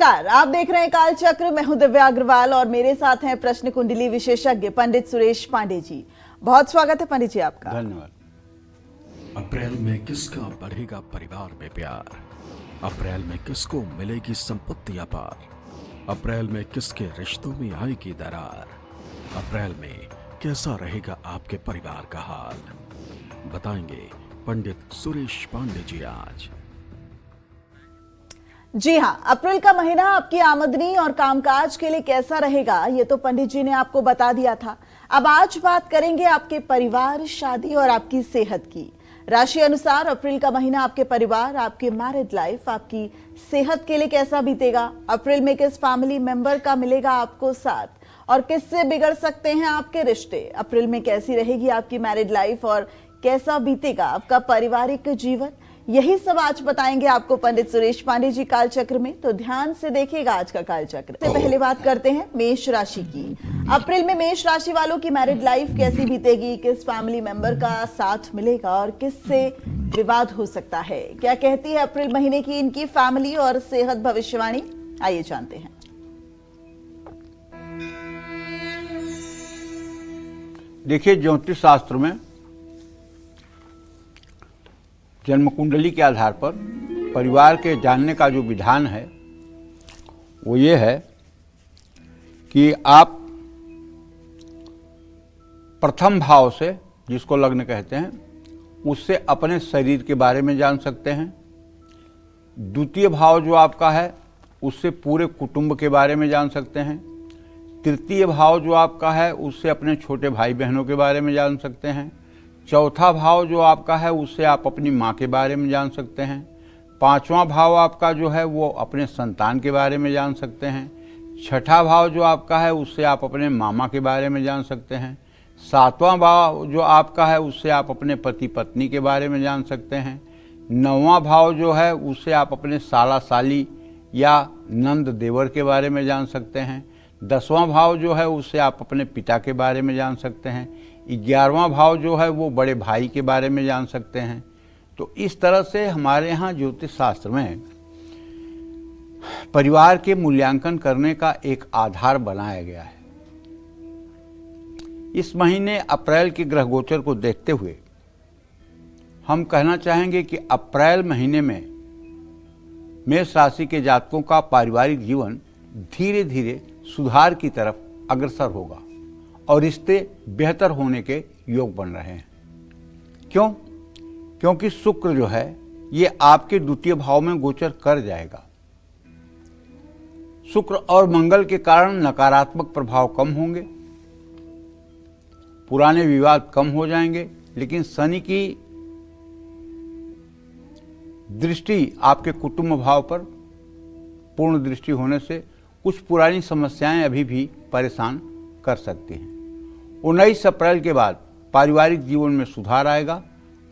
नमस्कार, आप देख रहे हैं काल चक्र। मैं हूं दिव्या अग्रवाल और मेरे साथ हैं प्रश्न कुंडली विशेषज्ञ पंडित सुरेश पांडे जी। बहुत स्वागत है पंडित जी आपका। धन्यवाद। अप्रैल में किसका बढ़ेगा परिवार में प्यार? अप्रैल में किसको मिलेगी संपत्ति अपार? अप्रैल में किसके रिश्तों में आएगी दरार? अप्रैल में कैसा रहेगा आपके परिवार का हाल? बताएंगे पंडित सुरेश पांडे जी आज। जी हाँ, अप्रैल का महीना आपकी आमदनी और कामकाज के लिए कैसा रहेगा ये तो पंडित जी ने आपको बता दिया था। अब आज बात करेंगे आपके परिवार, शादी और आपकी सेहत की। राशि अनुसार अप्रैल का महीना आपके परिवार, आपके मैरिड लाइफ, आपकी सेहत के लिए कैसा बीतेगा? अप्रैल में किस फैमिली मेंबर का मिलेगा आपको साथ और किससे बिगड़ सकते हैं आपके रिश्ते? अप्रैल में कैसी रहेगी आपकी मैरिड लाइफ और कैसा बीतेगा आपका पारिवारिक जीवन? यही सब आज बताएंगे आपको पंडित सुरेश पांडे जी काल चक्र में, तो ध्यान से देखिएगा आज का काल चक्र। से पहले बात करते हैं मेष राशि की। अप्रैल में मेष राशि वालों की मैरिड लाइफ कैसी बीतेगी? किस फैमिली मेंबर का साथ मिलेगा और किससे विवाद हो सकता है? क्या कहती है अप्रैल महीने की इनकी फैमिली और सेहत भविष्यवाणी? आइए जानते हैं। देखिए, ज्योतिष शास्त्र में जन्म कुंडली के आधार पर परिवार के जानने का जो विधान है वो ये है कि आप प्रथम भाव से, जिसको लग्न कहते हैं, उससे अपने शरीर के बारे में जान सकते हैं। द्वितीय भाव जो आपका है उससे पूरे कुटुंब के बारे में जान सकते हैं। तृतीय भाव जो आपका है उससे अपने छोटे भाई बहनों के बारे में जान सकते हैं। चौथा भाव जो आपका है उससे आप अपनी माँ के बारे में जान सकते हैं। पांचवा भाव आपका जो है वो अपने संतान के बारे में जान सकते हैं। छठा भाव जो आपका है उससे आप अपने मामा के बारे में जान सकते हैं। सातवां भाव जो आपका है उससे आप अपने पति पत्नी के बारे में जान सकते हैं। नौवां भाव जो है उससे आप अपने साला साली या नंद देवर के बारे में जान सकते हैं। 10वां भाव जो है उससे आप अपने पिता के बारे में जान सकते हैं। 11वां भाव जो है वो बड़े भाई के बारे में जान सकते हैं। तो इस तरह से हमारे यहाँ ज्योतिष शास्त्र में परिवार के मूल्यांकन करने का एक आधार बनाया गया है। इस महीने अप्रैल के ग्रह गोचर को देखते हुए हम कहना चाहेंगे कि अप्रैल महीने में मेष राशि के जातकों का पारिवारिक जीवन धीरे धीरे सुधार की तरफ अग्रसर होगा और रिश्ते बेहतर होने के योग बन रहे हैं। क्यों? क्योंकि शुक्र जो है ये आपके द्वितीय भाव में गोचर कर जाएगा। शुक्र और मंगल के कारण नकारात्मक प्रभाव कम होंगे, पुराने विवाद कम हो जाएंगे, लेकिन शनि की दृष्टि आपके कुटुंब भाव पर पूर्ण दृष्टि होने से कुछ पुरानी समस्याएं अभी भी परेशान कर सकती हैं। 19 अप्रैल के बाद पारिवारिक जीवन में सुधार आएगा।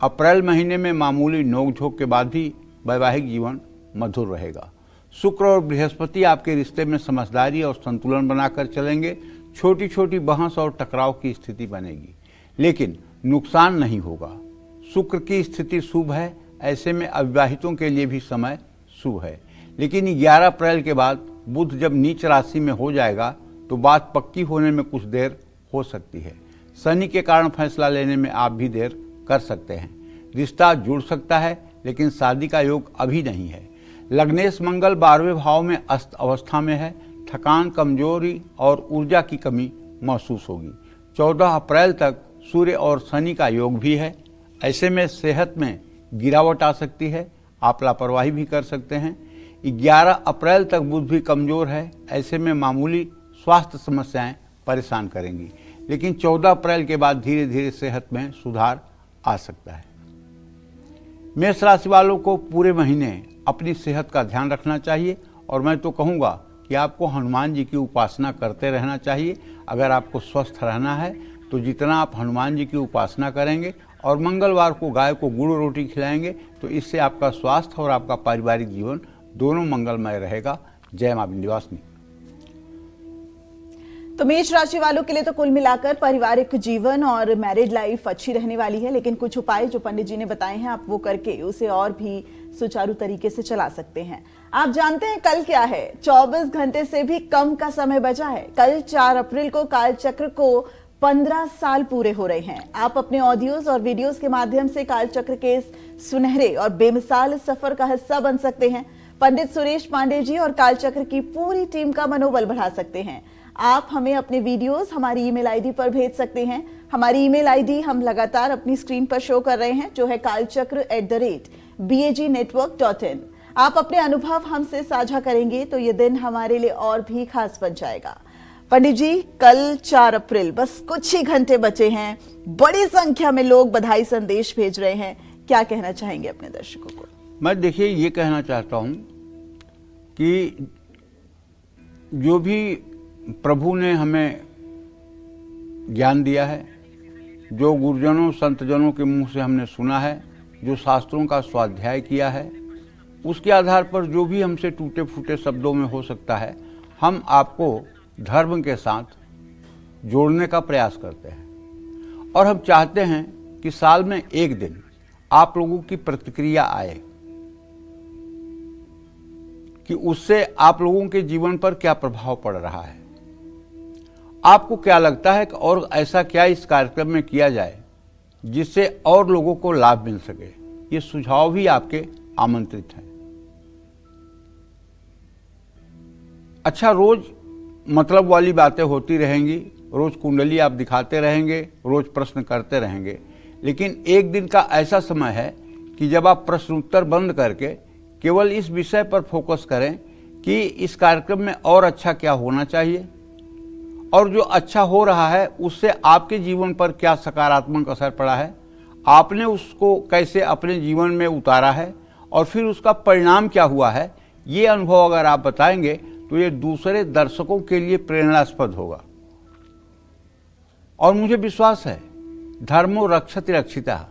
अप्रैल महीने में मामूली नोकझोंक के बाद भी वैवाहिक जीवन मधुर रहेगा। शुक्र और बृहस्पति आपके रिश्ते में समझदारी और संतुलन बनाकर चलेंगे। छोटी छोटी बहस और टकराव की स्थिति बनेगी, लेकिन नुकसान नहीं होगा। शुक्र की स्थिति शुभ है, ऐसे में अविवाहितों के लिए भी समय शुभ है। लेकिन 11 अप्रैल के बाद बुध जब नीच राशि में हो जाएगा तो बात पक्की होने में कुछ देर हो सकती है। शनि के कारण फैसला लेने में आप भी देर कर सकते हैं। रिश्ता जुड़ सकता है, लेकिन शादी का योग अभी नहीं है। लग्नेश मंगल 12वें भाव में अस्त अवस्था में है। थकान, कमजोरी और ऊर्जा की कमी महसूस होगी। 14 अप्रैल तक सूर्य और शनि का योग भी है। ऐसे में सेहत में गिरावट आ सकती है, आप लापरवाही भी कर सकते हैं। 11 अप्रैल तक बुध भी कमजोर है, ऐसे में मामूली स्वास्थ्य समस्याएं परेशान करेंगी, लेकिन 14 अप्रैल के बाद धीरे धीरे सेहत में सुधार आ सकता है। मेष राशि वालों को पूरे महीने अपनी सेहत का ध्यान रखना चाहिए और मैं तो कहूँगा कि आपको हनुमान जी की उपासना करते रहना चाहिए। अगर आपको स्वस्थ रहना है तो जितना आप हनुमान जी की उपासना करेंगे और मंगलवार को गाय को गुड़ रोटी खिलाएंगे तो इससे आपका स्वास्थ्य और आपका पारिवारिक जीवन दोनों मंगलमय रहेगा। जय मां विंध्यवासिनी। तो मेष राशि वालों के लिए तो कुल मिलाकर पारिवारिक जीवन और मैरिड लाइफ अच्छी रहने वाली है, लेकिन कुछ उपाय जो पंडित जी ने बताए हैं आप वो करके उसे और भी सुचारू तरीके से चला सकते हैं। आप जानते हैं कल क्या है? 24 घंटे से भी कम का समय बचा है। कल 4 अप्रैल को कालचक्र को 15 साल पूरे हो रहे हैं। आप अपने ऑडियोज और वीडियोस के माध्यम से कालचक्र के इस सुनहरे और बेमिसाल सफर का हिस्सा बन सकते हैं। पंडित सुरेश पांडे जी और कालचक्र की पूरी टीम का मनोबल बढ़ा सकते हैं। आप हमें अपने वीडियोस हमारी ईमेल आईडी पर भेज सकते हैं। हमारी ईमेल आईडी हम लगातार अपनी स्क्रीन पर शो कर रहे हैं, जो है kalchakra@bagnetwork.in। आप अपने अनुभव हमसे साझा करेंगे तो ये दिन हमारे लिए और भी खास बन जाएगा। पंडित जी, कल 4 अप्रैल, बस कुछ ही घंटे बचे हैं। बड़ी संख्या में लोग बधाई संदेश भेज रहे हैं। क्या कहना चाहेंगे अपने दर्शकों को? मैं देखिए ये कहना चाहता हूं कि जो भी प्रभु ने हमें ज्ञान दिया है, जो गुरुजनों संतजनों के मुंह से हमने सुना है, जो शास्त्रों का स्वाध्याय किया है, उसके आधार पर जो भी हमसे टूटे फूटे शब्दों में हो सकता है, हम आपको धर्म के साथ जोड़ने का प्रयास करते हैं। और हम चाहते हैं कि साल में एक दिन आप लोगों की प्रतिक्रिया आए कि उससे आप लोगों के जीवन पर क्या प्रभाव पड़ रहा है। आपको क्या लगता है कि और ऐसा क्या इस कार्यक्रम में किया जाए जिससे और लोगों को लाभ मिल सके। ये सुझाव भी आपके आमंत्रित हैं। अच्छा, रोज मतलब वाली बातें होती रहेंगी, रोज कुंडली आप दिखाते रहेंगे, रोज प्रश्न करते रहेंगे, लेकिन एक दिन का ऐसा समय है कि जब आप प्रश्न उत्तर बंद करके केवल इस विषय पर फोकस करें कि इस कार्यक्रम में और अच्छा क्या होना चाहिए और जो अच्छा हो रहा है उससे आपके जीवन पर क्या सकारात्मक असर पड़ा है, आपने उसको कैसे अपने जीवन में उतारा है और फिर उसका परिणाम क्या हुआ है। ये अनुभव अगर आप बताएंगे तो ये दूसरे दर्शकों के लिए प्रेरणास्पद होगा। और मुझे विश्वास है, धर्मो रक्षति रक्षिता,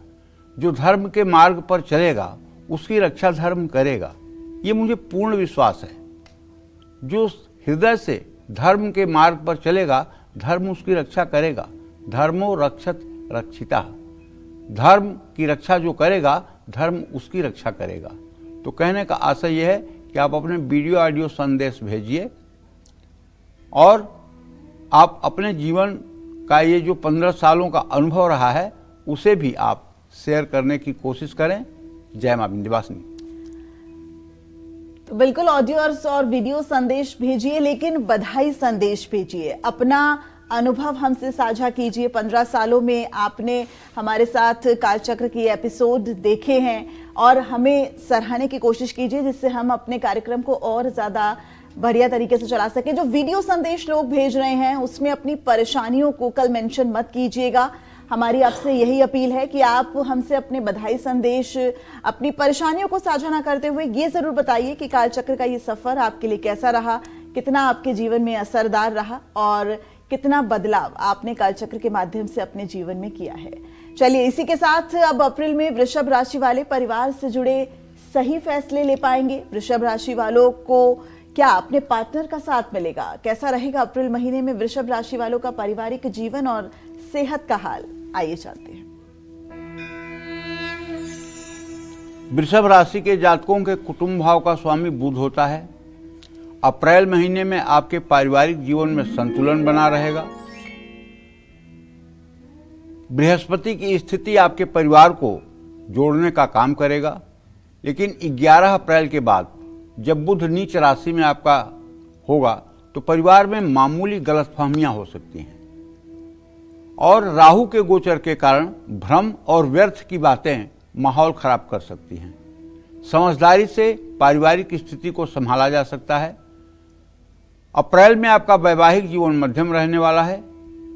जो धर्म के मार्ग पर चलेगा उसकी रक्षा धर्म करेगा। ये मुझे पूर्ण विश्वास है। जो हृदय से धर्म के मार्ग पर चलेगा, धर्म उसकी रक्षा करेगा। धर्मो रक्षत रक्षिता, धर्म की रक्षा जो करेगा, धर्म उसकी रक्षा करेगा। तो कहने का आशय यह है कि आप अपने वीडियो ऑडियो संदेश भेजिए और आप अपने जीवन का ये जो 15 सालों का अनुभव रहा है उसे भी आप शेयर करने की कोशिश करें। जय मां विंध्यवासिनी। तो बिल्कुल ऑडियो और वीडियो संदेश भेजिए, लेकिन बधाई संदेश भेजिए। अपना अनुभव हमसे साझा कीजिए। 15 सालों में आपने हमारे साथ कालचक्र की एपिसोड देखे हैं और हमें सराहने की कोशिश कीजिए, जिससे हम अपने कार्यक्रम को और ज्यादा बढ़िया तरीके से चला सके। जो वीडियो संदेश लोग भेज रहे हैं उसमें अपनी परेशानियों को कल मेंशन मत कीजिएगा। हमारी आपसे यही अपील है कि आप हमसे अपने बधाई संदेश, अपनी परेशानियों को साझा ना करते हुए ये जरूर बताइए कि कालचक्र का ये सफर आपके लिए कैसा रहा, कितना आपके जीवन में असरदार रहा और कितना बदलाव आपने कालचक्र के माध्यम से अपने जीवन में किया है। चलिए, इसी के साथ अब अप्रैल में वृषभ राशि वाले परिवार से जुड़े सही फैसले ले पाएंगे। वृषभ राशि वालों को क्या अपने पार्टनर का साथ मिलेगा? कैसा रहेगा अप्रैल महीने में वृषभ राशि वालों का पारिवारिक जीवन और सेहत का हाल? आइए जानते हैं। वृषभ राशि के जातकों के कुटुंब भाव का स्वामी बुध होता है। अप्रैल महीने में आपके पारिवारिक जीवन में संतुलन बना रहेगा। बृहस्पति की स्थिति आपके परिवार को जोड़ने का काम करेगा, लेकिन 11 अप्रैल के बाद जब बुध नीच राशि में आपका होगा तो परिवार में मामूली गलतफहमियां हो सकती हैं और राहु के गोचर के कारण भ्रम और व्यर्थ की बातें माहौल खराब कर सकती हैं। समझदारी से पारिवारिक स्थिति को संभाला जा सकता है। अप्रैल में आपका वैवाहिक जीवन मध्यम रहने वाला है।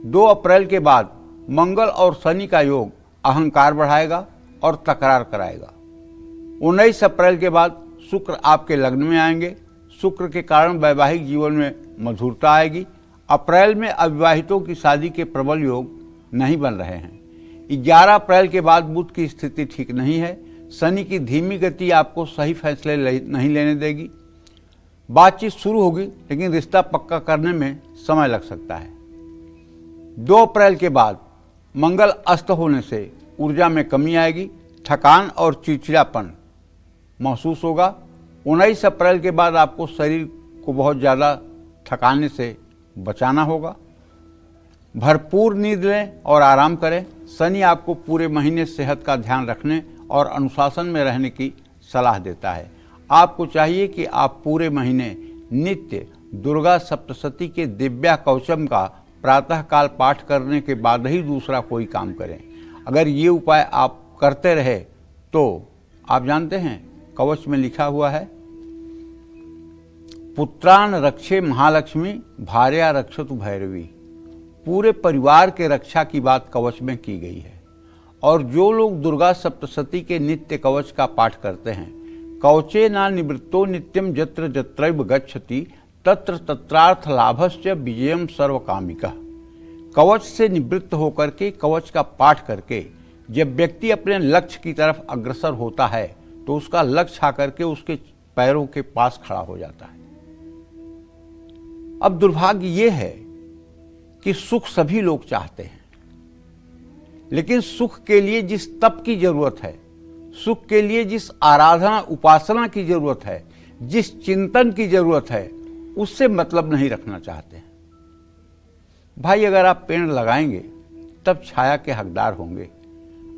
2 अप्रैल के बाद मंगल और शनि का योग अहंकार बढ़ाएगा और तकरार कराएगा। 19 अप्रैल के बाद शुक्र आपके लग्न में आएंगे। शुक्र के कारण वैवाहिक जीवन में मधुरता आएगी। अप्रैल में अविवाहितों की शादी के प्रबल योग नहीं बन रहे हैं। 11 अप्रैल के बाद बुध की स्थिति ठीक नहीं है। शनि की धीमी गति आपको सही फैसले नहीं लेने देगी। बातचीत शुरू होगी लेकिन रिश्ता पक्का करने में समय लग सकता है। 2 अप्रैल के बाद मंगल अस्त होने से ऊर्जा में कमी आएगी। थकान और चिड़चिड़ापन महसूस होगा। 19 अप्रैल के बाद आपको शरीर को बहुत ज़्यादा थकाने से बचाना होगा। भरपूर नींद लें और आराम करें। शनि आपको पूरे महीने सेहत का ध्यान रखने और अनुशासन में रहने की सलाह देता है। आपको चाहिए कि आप पूरे महीने नित्य दुर्गा सप्तशती के दिव्या कवचम का प्रातःकाल पाठ करने के बाद ही दूसरा कोई काम करें। अगर ये उपाय आप करते रहे तो आप जानते हैं कवच में लिखा हुआ है, पुत्रान रक्षे महालक्ष्मी भार्या रक्षतु भैरवी। पूरे परिवार के रक्षा की बात कवच में की गई है। और जो लोग दुर्गा सप्तशती के नित्य कवच का पाठ करते हैं, कवचे ना निवृत्तो नित्यम जत्र जत्रैव गच्छति तत्र तत्रार्थ लाभश्च विजयम सर्वकामिका। कवच से निवृत्त होकर के कवच का पाठ करके जब व्यक्ति अपने लक्ष्य की तरफ अग्रसर होता है तो उसका लक्ष्य आकर के उसके पैरों के पास खड़ा हो जाता है। अब दुर्भाग्य ये है कि सुख सभी लोग चाहते हैं, लेकिन सुख के लिए जिस तप की जरूरत है, सुख के लिए जिस आराधना उपासना की जरूरत है, जिस चिंतन की जरूरत है, उससे मतलब नहीं रखना चाहते हैं। भाई, अगर आप पेड़ लगाएंगे तब छाया के हकदार होंगे।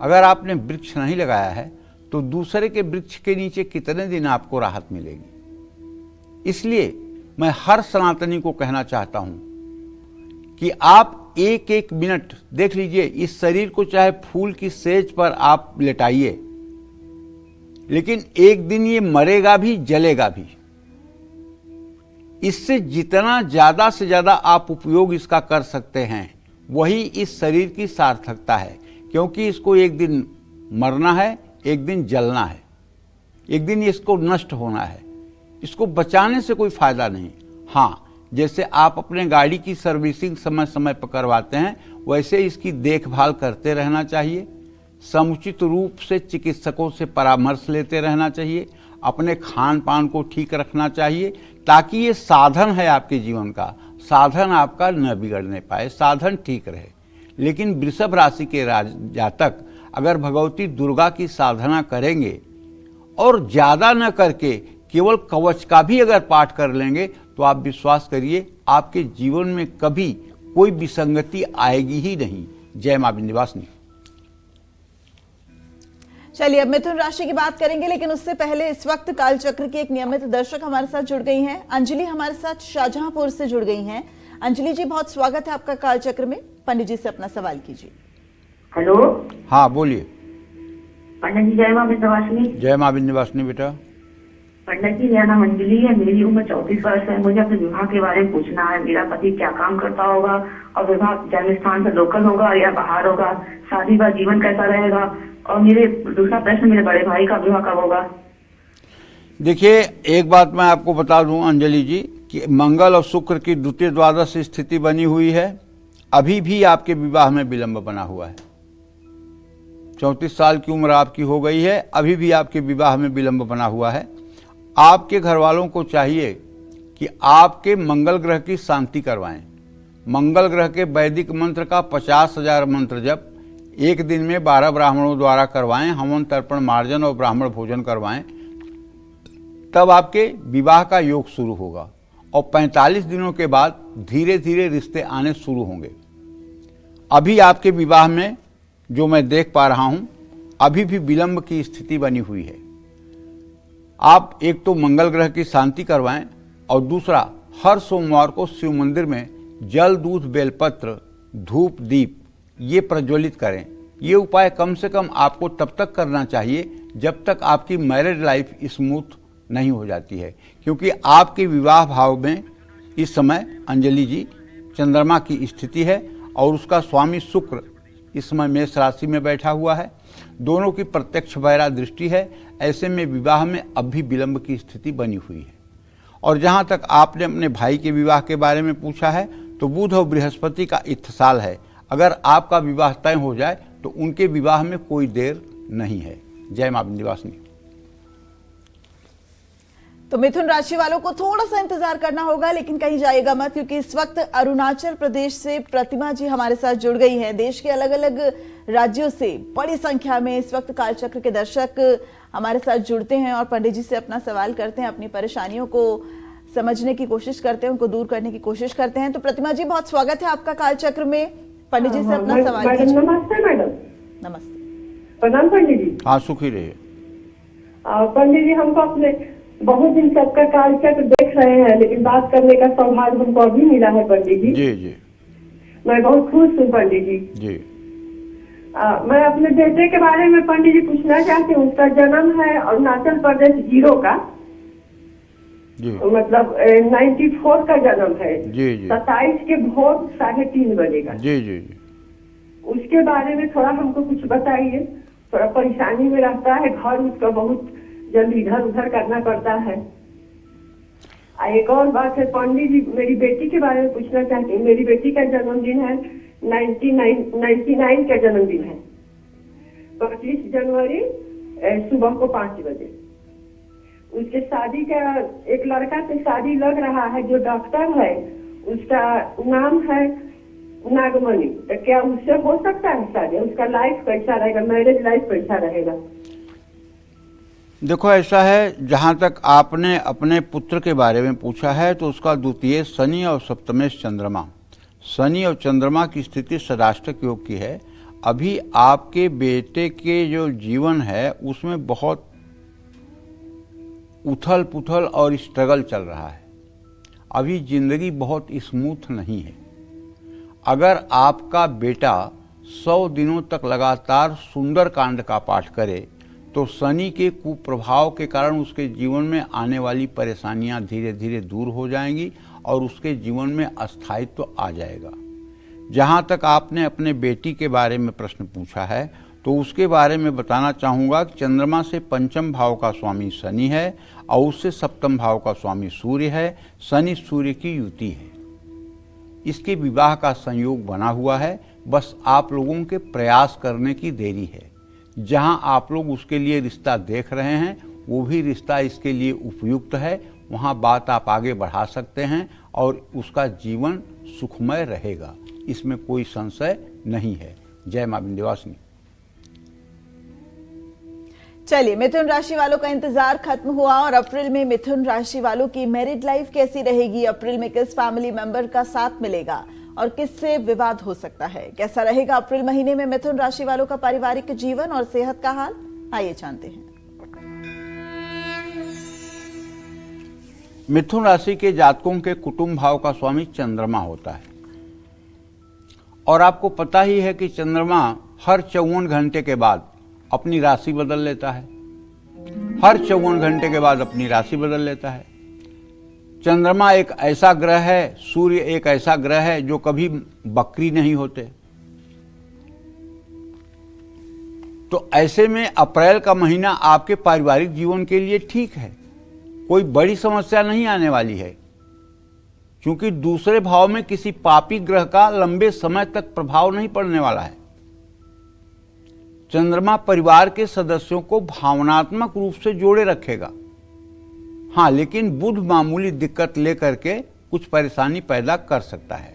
अगर आपने वृक्ष नहीं लगाया है तो दूसरे के वृक्ष के नीचे कितने दिन आपको राहत मिलेगी। इसलिए मैं हर सनातनी को कहना चाहता हूं कि आप एक एक मिनट देख लीजिए, इस शरीर को चाहे फूल की सेज पर आप लेटाइए, लेकिन एक दिन ये मरेगा भी, जलेगा भी। इससे जितना ज्यादा से ज्यादा आप उपयोग इसका कर सकते हैं वही इस शरीर की सार्थकता है, क्योंकि इसको एक दिन मरना है, एक दिन जलना है, एक दिन इसको नष्ट होना है। इसको बचाने से कोई फायदा नहीं। हाँ, जैसे आप अपने गाड़ी की सर्विसिंग समय समय पर करवाते हैं, वैसे इसकी देखभाल करते रहना चाहिए। समुचित रूप से चिकित्सकों से परामर्श लेते रहना चाहिए। अपने खान पान को ठीक रखना चाहिए, ताकि ये साधन है आपके जीवन का, साधन आपका न बिगड़ने पाए, साधन ठीक रहे। लेकिन वृषभ राशि के जातक अगर भगवती दुर्गा की साधना करेंगे और ज्यादा न करके केवल कवच का भी अगर पाठ कर लेंगे तो आप विश्वास करिए आपके जीवन में कभी कोई विसंगति आएगी ही नहीं। जय मां विंध्यवासिनी। चलिए, अब मिथुन राशि की बात करेंगे, लेकिन उससे पहले इस वक्त कालचक्र की एक नियमित दर्शक हमारे साथ जुड़ गई हैं। अंजलि हमारे साथ शाहजहांपुर से जुड़ गई हैं। अंजलि जी, बहुत स्वागत है आपका कालचक्र में। पंडित जी से अपना सवाल कीजिए। हेलो। हाँ, बोलिए। पंडित जी, जय मां विंध्यवासिनी। जय मां विंध्यवासिनी बेटा। पंडित जी, मेरा नाम अंजलि है, मेरी उम्र 34 वर्ष है। मुझे अपने विवाह के बारे में पूछना है। मेरा पति क्या काम करता होगा और विवाह जन्म स्थान से लोकल होगा या बाहर होगा? शादी का जीवन कैसा रहेगा? और मेरे दूसरा प्रश्न, मेरे बड़े भाई का विवाह कब होगा? देखिए, एक बात मैं आपको बता दूं अंजलि जी कि मंगल और शुक्र की द्वितीय द्वादश स्थिति बनी हुई है। अभी भी आपके विवाह में विलंब बना हुआ है। 34 साल की उम्र आपकी हो गई है, अभी भी आपके विवाह में विलंब बना हुआ है। आपके घर वालों को चाहिए कि आपके मंगल ग्रह की शांति करवाएं। मंगल ग्रह के वैदिक मंत्र का 50,000 मंत्र जप एक दिन में 12 ब्राह्मणों द्वारा करवाएं। हवन तर्पण मार्जन और ब्राह्मण भोजन करवाएं, तब आपके विवाह का योग शुरू होगा और 45 दिनों के बाद धीरे धीरे रिश्ते आने शुरू होंगे। अभी आपके विवाह में जो मैं देख पा रहा हूं, अभी भी विलंब की स्थिति बनी हुई है। आप एक तो मंगल ग्रह की शांति करवाएं और दूसरा हर सोमवार को शिव मंदिर में जल, दूध, बेलपत्र, धूप, दीप ये प्रज्वलित करें। ये उपाय कम से कम आपको तब तक करना चाहिए जब तक आपकी मैरिड लाइफ स्मूथ नहीं हो जाती है, क्योंकि आपके विवाह भाव में इस समय अंजलि जी चंद्रमा की स्थिति है और उसका स्वामी शुक्र इस समय मेष राशि में बैठा हुआ है। दोनों की प्रत्यक्ष वैरा दृष्टि है। ऐसे में विवाह में अब भी विलंब की स्थिति बनी हुई है। और जहां तक आपने अपने भाई के विवाह के बारे में पूछा है, तो बुध और बृहस्पति का इत्तिसाल है। अगर आपका विवाह तय हो जाए तो उनके विवाह में कोई देर नहीं है। जय मां विंध्यवासिनी। तो मिथुन राशि वालों को थोड़ा सा इंतजार करना होगा, लेकिन कहीं जाएगा मत, क्योंकि इस वक्त अरुणाचल प्रदेश से प्रतिमा जी हमारे साथ जुड़ गई हैं। देश के अलग अलग राज्यों से बड़ी संख्या में इस वक्त कालचक्र के दर्शक हमारे साथ जुड़ते हैं और पंडित जी से अपना सवाल करते हैं, अपनी परेशानियों को समझने की कोशिश करते हैं, उनको दूर करने की कोशिश करते हैं। तो प्रतिमा जी, बहुत स्वागत है आपका कालचक्र में। पंडित जी से अपना सवाल कीजिए। नमस्ते मैडम। नमस्ते। प्रणाम पंडित जी। हाँ, सुखी रहिए। पंडित जी, हमको अपने बहुत दिन सबका कालचक्र देख रहे हैं, लेकिन बात करने का सौभाग्य हमको अभी मिला है पंडित जी। जी जी। मैं बहुत खुश हूँ पंडित जी। जी। मैं अपने बेटे के बारे में पंडित जी पूछना चाहती हूँ। उसका जन्म है अरुणाचल प्रदेश 0 का, जी। मतलब 94 का जन्म है। जी जी। 27 के भोर 3:30 बजे का। जी जी जी। उसके बारे में थोड़ा हमको कुछ बताइए। थोड़ा परेशानी में रहता है, घर उसका बहुत जल्दी इधर उधर करना पड़ता है। एक और बात है पंडित जी, मेरी बेटी के बारे में पूछना चाहती हूँ। मेरी बेटी का जन्मदिन है 99 का जन्मदिन है, 25 जनवरी सुबह को 5 बजे। उसके शादी का, एक लड़का से शादी लग रहा है जो डॉक्टर है, उसका नाम है नागमणि। तो क्या उससे हो सकता है शादी? उसका लाइफ कैसा रहेगा, मैरिज लाइफ कैसा रहेगा? देखो, ऐसा है, जहाँ तक आपने अपने पुत्र के बारे में पूछा है तो उसका द्वितीय शनि और सप्तमेश चंद्रमा, शनि और चंद्रमा की स्थिति षडाष्टक योग की है। अभी आपके बेटे के जो जीवन है उसमें बहुत उथल पुथल और स्ट्रगल चल रहा है। अभी जिंदगी बहुत स्मूथ नहीं है। अगर आपका बेटा 100 दिनों तक लगातार सुंदर कांड का पाठ करे तो शनि के कुप्रभाव के कारण उसके जीवन में आने वाली परेशानियां धीरे धीरे दूर हो जाएंगी और उसके जीवन में अस्थायित्व आ जाएगा। जहां तक आपने अपने बेटी के बारे में प्रश्न पूछा है तो उसके बारे में बताना चाहूँगा कि चंद्रमा से पंचम भाव का स्वामी शनि है और उससे सप्तम भाव का स्वामी सूर्य है। शनि सूर्य की युति है, इसके विवाह का संयोग बना हुआ है। बस आप लोगों के प्रयास करने की देरी है। जहां आप लोग उसके लिए रिश्ता देख रहे हैं वो भी रिश्ता इसके लिए उपयुक्त है, वहां बात आप आगे बढ़ा सकते हैं और उसका जीवन सुखमय रहेगा, इसमें कोई संशय नहीं है। जय मां विंध्यवासिनी। चलिए, मिथुन राशि वालों का इंतजार खत्म हुआ और अप्रैल में मिथुन राशि वालों की मैरिड लाइफ कैसी रहेगी, अप्रैल में किस फैमिली मेंबर का साथ मिलेगा और किससे विवाद हो सकता है, कैसा रहेगा अप्रैल महीने में मिथुन राशि वालों का पारिवारिक जीवन और सेहत का हाल, आइए जानते हैं। मिथुन राशि के जातकों के कुटुंब भाव का स्वामी चंद्रमा होता है और आपको पता ही है कि चंद्रमा हर 54 घंटे के बाद अपनी राशि बदल लेता है। हर 54 घंटे के बाद अपनी राशि बदल लेता है। चंद्रमा एक ऐसा ग्रह है, सूर्य एक ऐसा ग्रह है जो कभी बकरी नहीं होते। तो ऐसे में अप्रैल का महीना आपके पारिवारिक जीवन के लिए ठीक है, कोई बड़ी समस्या नहीं आने वाली है, क्योंकि दूसरे भाव में किसी पापी ग्रह का लंबे समय तक प्रभाव नहीं पड़ने वाला है। चंद्रमा परिवार के सदस्यों को भावनात्मक रूप से जोड़े रखेगा। हाँ, लेकिन बुध मामूली दिक्कत लेकर के कुछ परेशानी पैदा कर सकता है।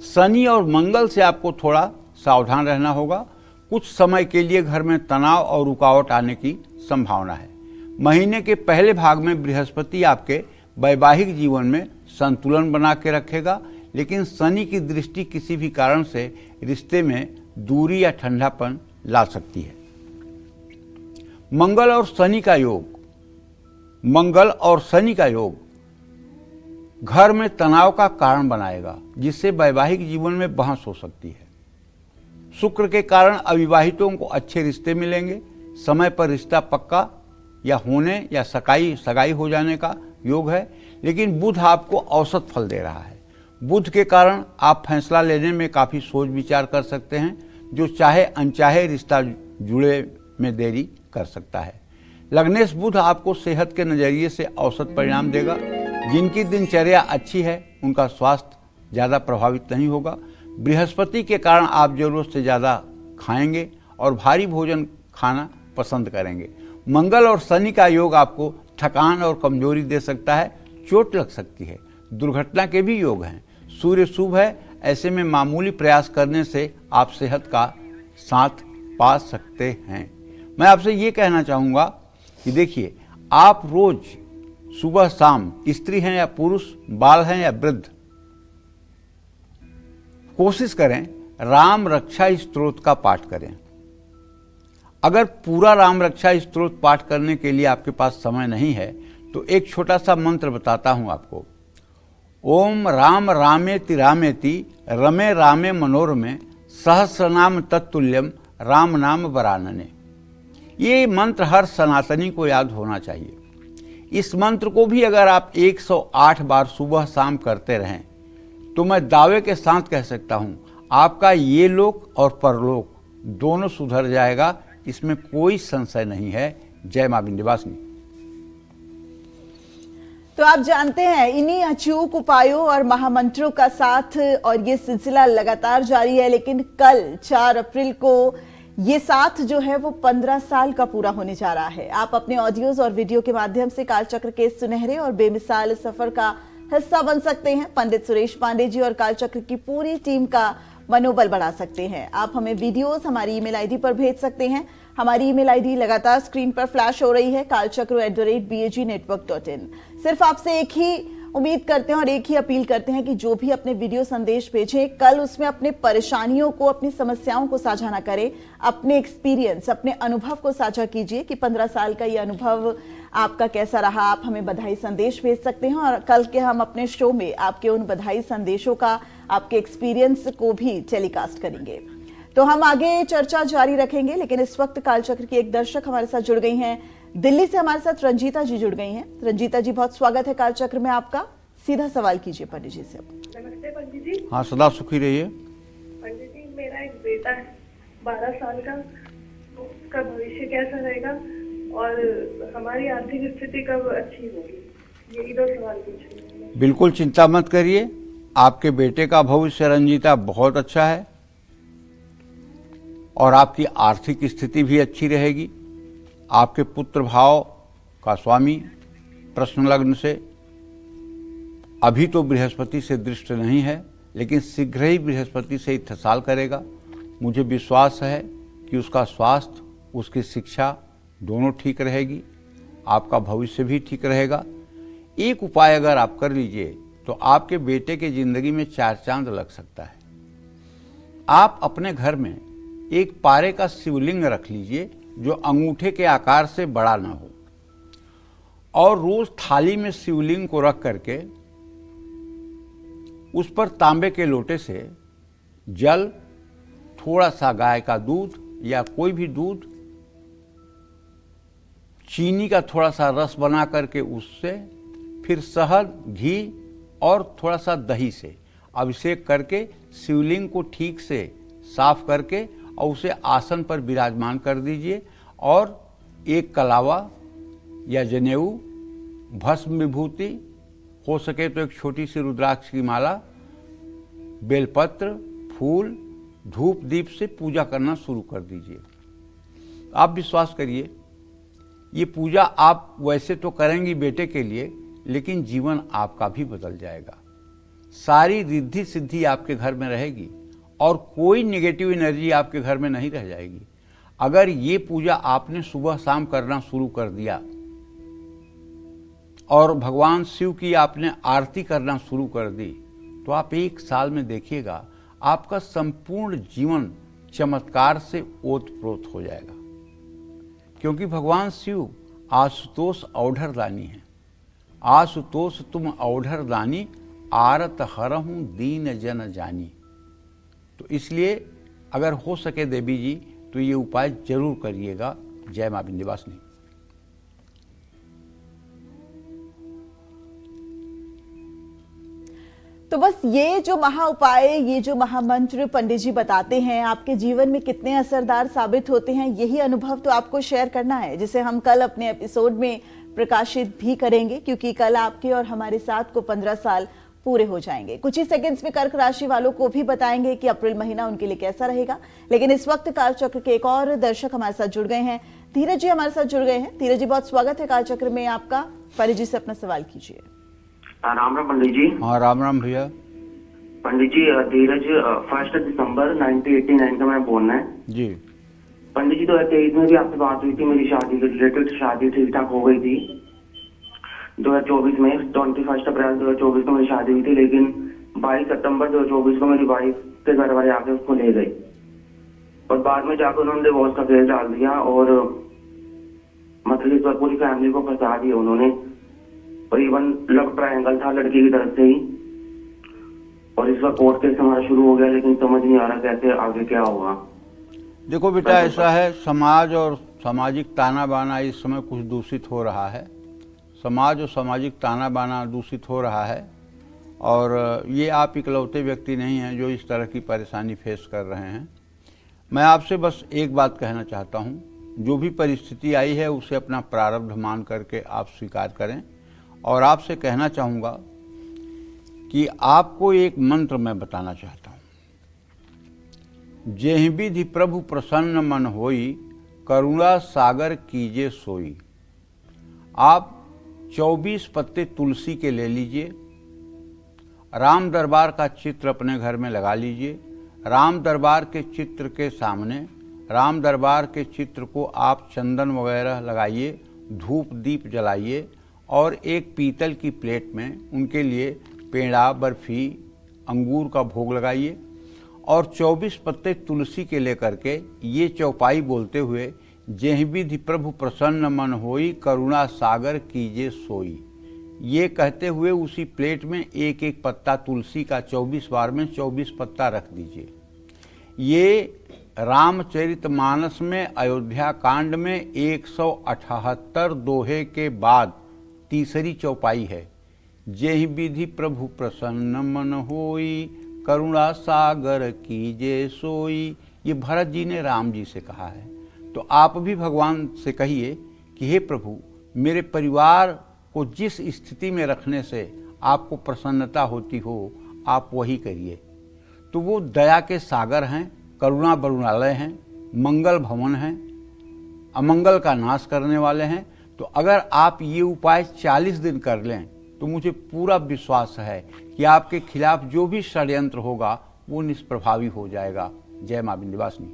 शनि और मंगल से आपको थोड़ा सावधान रहना होगा। कुछ समय के लिए घर में तनाव और रुकावट आने की संभावना है। महीने के पहले भाग में बृहस्पति आपके वैवाहिक जीवन में संतुलन बना के रखेगा, लेकिन शनि की दृष्टि किसी भी कारण से रिश्ते में दूरी या ठंडापन ला सकती है। मंगल और शनि का योग घर में तनाव का कारण बनाएगा, जिससे वैवाहिक जीवन में बहस हो सकती है। शुक्र के कारण अविवाहितों को अच्छे रिश्ते मिलेंगे। समय पर रिश्ता पक्का या होने या सगाई हो जाने का योग है, लेकिन बुध आपको औसत फल दे रहा है। बुध के कारण आप फैसला लेने में काफी सोच विचार कर सकते हैं, जो चाहे अनचाहे रिश्ता जुड़े में देरी कर सकता है। लग्नेश बुध आपको सेहत के नजरिए से औसत परिणाम देगा। जिनकी दिनचर्या अच्छी है उनका स्वास्थ्य ज़्यादा प्रभावित नहीं होगा। बृहस्पति के कारण आप जरूरत से ज़्यादा खाएंगे और भारी भोजन खाना पसंद करेंगे। मंगल और शनि का योग आपको थकान और कमजोरी दे सकता है, चोट लग सकती है, दुर्घटना के भी योग हैं। सूर्य शुभ है, ऐसे में मामूली प्रयास करने से आप सेहत का साथ पा सकते हैं। मैं आपसे ये कहना चाहूँगा कि देखिए, आप रोज सुबह शाम, स्त्री हैं या पुरुष, बाल हैं या वृद्ध, कोशिश करें राम रक्षा स्तोत्र का पाठ करें। अगर पूरा राम रक्षा स्तोत्र पाठ करने के लिए आपके पास समय नहीं है तो एक छोटा सा मंत्र बताता हूं आपको। ओम राम रामेति रामेति रमे रामे मनोरमे सहस्रनाम तत्तुल्यम राम नाम वरानने। ये मंत्र हर सनातनी को याद होना चाहिए। इस मंत्र को भी अगर आप 108 बार सुबह शाम करते रहें तो मैं दावे के साथ कह सकता हूं आपका ये लोक और परलोक दोनों सुधर जाएगा, इसमें कोई संशय नहीं है। जय मां विंध्यवासिनी। तो आप जानते हैं इन्हीं अचूक उपायों और महामंत्रों का साथ और ये सिलसिला लगातार जारी है, लेकिन कल 4 अप्रैल को ये साथ जो है वो 15 साल का पूरा होने जा रहा है। आप अपने ऑडियोज और वीडियो के माध्यम से कालचक्र के सुनहरे और बेमिसाल सफर का हिस्सा बन सकते हैं। पंडित सुरेश पांडे जी और कालचक्र की पूरी टीम का मनोबल बढ़ा सकते हैं। आप हमें वीडियोस हमारी ईमेल आईडी पर भेज सकते हैं। हमारी ईमेल आईडी लगातार स्क्रीन पर फ्लैश हो रही है, kalchakra@bagnetwork.in। सिर्फ आपसे एक ही उम्मीद करते हैं और एक ही अपील करते हैं कि जो भी अपने वीडियो संदेश भेजें, कल उसमें अपने परेशानियों को, अपनी समस्याओं को साझा ना करें, अपने एक्सपीरियंस, अपने अनुभव को साझा कीजिए कि 15 साल का ये अनुभव आपका कैसा रहा। आप हमें बधाई संदेश भेज सकते हैं और कल के हम अपने शो में आपके उन बधाई संदेशों का, आपके एक्सपीरियंस को भी टेलीकास्ट करेंगे। तो हम आगे चर्चा जारी रखेंगे, लेकिन इस वक्त कालचक्र की एक दर्शक हमारे साथ जुड़ गई हैं। दिल्ली से हमारे साथ रंजीता जी जुड़ गई हैं। रंजीता जी, बहुत स्वागत है कालचक्र में आपका। सीधा सवाल कीजिए पंडित जी से। नमस्ते पंडित जी। हाँ, सदा सुखी रहिए। पंडित जी, मेरा एक बेटा है 12 साल का, तो उसका भविष्य कैसा रहेगा और हमारी आर्थिक स्थिति कब अच्छी होगी, यही 2 सवाल पूछे। बिल्कुल चिंता मत करिए, आपके बेटे का भविष्य रंजीता बहुत अच्छा है और आपकी आर्थिक स्थिति भी अच्छी रहेगी। आपके पुत्र भाव का स्वामी प्रश्न लग्न से अभी तो बृहस्पति से दृष्ट नहीं है, लेकिन शीघ्र ही बृहस्पति से इत्थसाल करेगा। मुझे विश्वास है कि उसका स्वास्थ्य, उसकी शिक्षा दोनों ठीक रहेगी, आपका भविष्य भी ठीक रहेगा। एक उपाय अगर आप कर लीजिए तो आपके बेटे के जिंदगी में 4 चांद लग सकता है। आप अपने घर में एक पारे का शिवलिंग रख लीजिए जो अंगूठे के आकार से बड़ा ना हो, और रोज थाली में शिवलिंग को रख करके उस पर तांबे के लोटे से जल, थोड़ा सा गाय का दूध या कोई भी दूध, चीनी का थोड़ा सा रस बना करके उससे, फिर शहद, घी और थोड़ा सा दही से अभिषेक करके शिवलिंग को ठीक से साफ करके और उसे आसन पर विराजमान कर दीजिए। और एक कलावा या जनेऊ, भस्म विभूति, हो सके तो एक छोटी सी रुद्राक्ष की माला, बेलपत्र, फूल, धूप दीप से पूजा करना शुरू कर दीजिए। आप विश्वास करिए, ये पूजा आप वैसे तो करेंगी बेटे के लिए, लेकिन जीवन आपका भी बदल जाएगा। सारी रिद्धि सिद्धि आपके घर में रहेगी और कोई नेगेटिव एनर्जी आपके घर में नहीं रह जाएगी। अगर ये पूजा आपने सुबह शाम करना शुरू कर दिया और भगवान शिव की आपने आरती करना शुरू कर दी, तो आप 1 साल में देखिएगा आपका संपूर्ण जीवन चमत्कार से ओतप्रोत हो जाएगा। क्योंकि भगवान शिव आशुतोष औढ़रदानी है। आशुतोष तुम औढ़रदानी, आरत हरहूं दीन जन जानी। तो इसलिए अगर हो सके देवी जी तो ये उपाय जरूर करिएगा। जय मां विंध्यवासिनी। तो बस ये जो महा उपाय, ये जो महामंत्र पंडित जी बताते हैं, आपके जीवन में कितने असरदार साबित होते हैं, यही अनुभव तो आपको शेयर करना है, जिसे हम कल अपने एपिसोड में प्रकाशित भी करेंगे, क्योंकि कल आपके और हमारे साथ को 15 साल पूरे हो जाएंगे। कुछ ही सेकंड्स में कर्क राशि वालों को भी बताएंगे कि अप्रैल महीना उनके लिए कैसा रहेगा। लेकिन इस वक्त कालचक्र के एक और दर्शक हमारे साथ जुड़ गए हैं। धीरज जी हमारे साथ जुड़ गए हैं। धीरज जी, बहुत स्वागत है कालचक्र में आपका। पंडित जी से अपना सवाल कीजिए। राम राम पंडित जी। हाँ, राम राम भैया। पंडित जी, धीरज 1 दिसंबर 1989 का मैं बोलना है जी। पंडित जी 2023 में भी आपसे बात हुई थी, मेरी शादी के रिलेटेड, शादी ठीक ठाक हो गई थी। 2024 में 21 अप्रैल 2024 को मेरी शादी हुई थी, लेकिन 22 सितंबर 2024 को मेरी वाइफ के घर वाले आके उसको ले गए और बाद में जाकर उन्होंने डिवोर्स का केस डाल दिया और मतलब इस बार पूरी फैमिली को फंसा दिया उन्होंने। और इवन लव ट्रायंगल था लड़की की तरफ से ही, और इस बार कोर्ट केस हमारा शुरू हो गया, लेकिन समझ नहीं आ रहा कैसे आगे क्या होगा। देखो बेटा, ऐसा है, समाज और सामाजिक ताना बाना इस समय कुछ दूषित हो रहा है। समाज और सामाजिक ताना बाना दूषित हो रहा है और ये आप इकलौते व्यक्ति नहीं हैं जो इस तरह की परेशानी फेस कर रहे हैं। मैं आपसे बस एक बात कहना चाहता हूँ, जो भी परिस्थिति आई है उसे अपना प्रारब्ध मान करके आप स्वीकार करें। और आपसे कहना चाहूँगा कि आपको एक मंत्र मैं बताना चाहता हूँ। जेहि विधि प्रभु प्रसन्न मन होई, करुणा सागर कीजे सोई। आप 24 पत्ते तुलसी के ले लीजिए, राम दरबार का चित्र अपने घर में लगा लीजिए। राम दरबार के चित्र के सामने, राम दरबार के चित्र को आप चंदन वगैरह लगाइए, धूप दीप जलाइए और एक पीतल की प्लेट में उनके लिए पेड़ा, बर्फी, अंगूर का भोग लगाइए और 24 पत्ते तुलसी के लेकर के ये चौपाई बोलते हुए, जेहि विधि प्रभु प्रसन्न मन होई, करुणा सागर कीजे सोई, ये कहते हुए उसी प्लेट में एक एक पत्ता तुलसी का 24 बार में 24 पत्ता रख दीजिए। ये रामचरितमानस में अयोध्या कांड में 178 दोहे के बाद तीसरी चौपाई है। जेहि विधि प्रभु प्रसन्न मन होई, करुणा सागर कीजे सोई। ये भरत जी ने राम जी से कहा है। तो आप भी भगवान से कहिए कि हे प्रभु, मेरे परिवार को जिस स्थिति में रखने से आपको प्रसन्नता होती हो, आप वही करिए। तो वो दया के सागर हैं, करुणा बरुणालय हैं, मंगल भवन हैं, अमंगल का नाश करने वाले हैं। तो अगर आप ये उपाय 40 दिन कर लें तो मुझे पूरा विश्वास है कि आपके खिलाफ जो भी षड्यंत्र होगा वो निष्प्रभावी हो जाएगा। जय मां विंध्यवासिनी।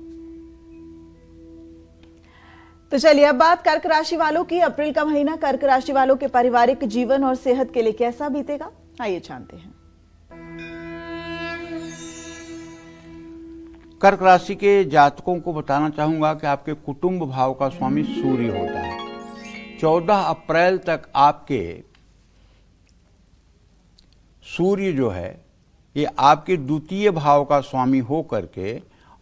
तो चलिए अब बात कर्क राशि वालों की। अप्रैल का महीना कर्क राशि वालों के पारिवारिक जीवन और सेहत के लिए कैसा बीतेगा, आइए जानते हैं। कर्क राशि के जातकों को बताना चाहूंगा कि आपके कुटुंब भाव का स्वामी सूर्य होता है। 14 अप्रैल तक आपके सूर्य जो है ये आपके द्वितीय भाव का स्वामी हो करके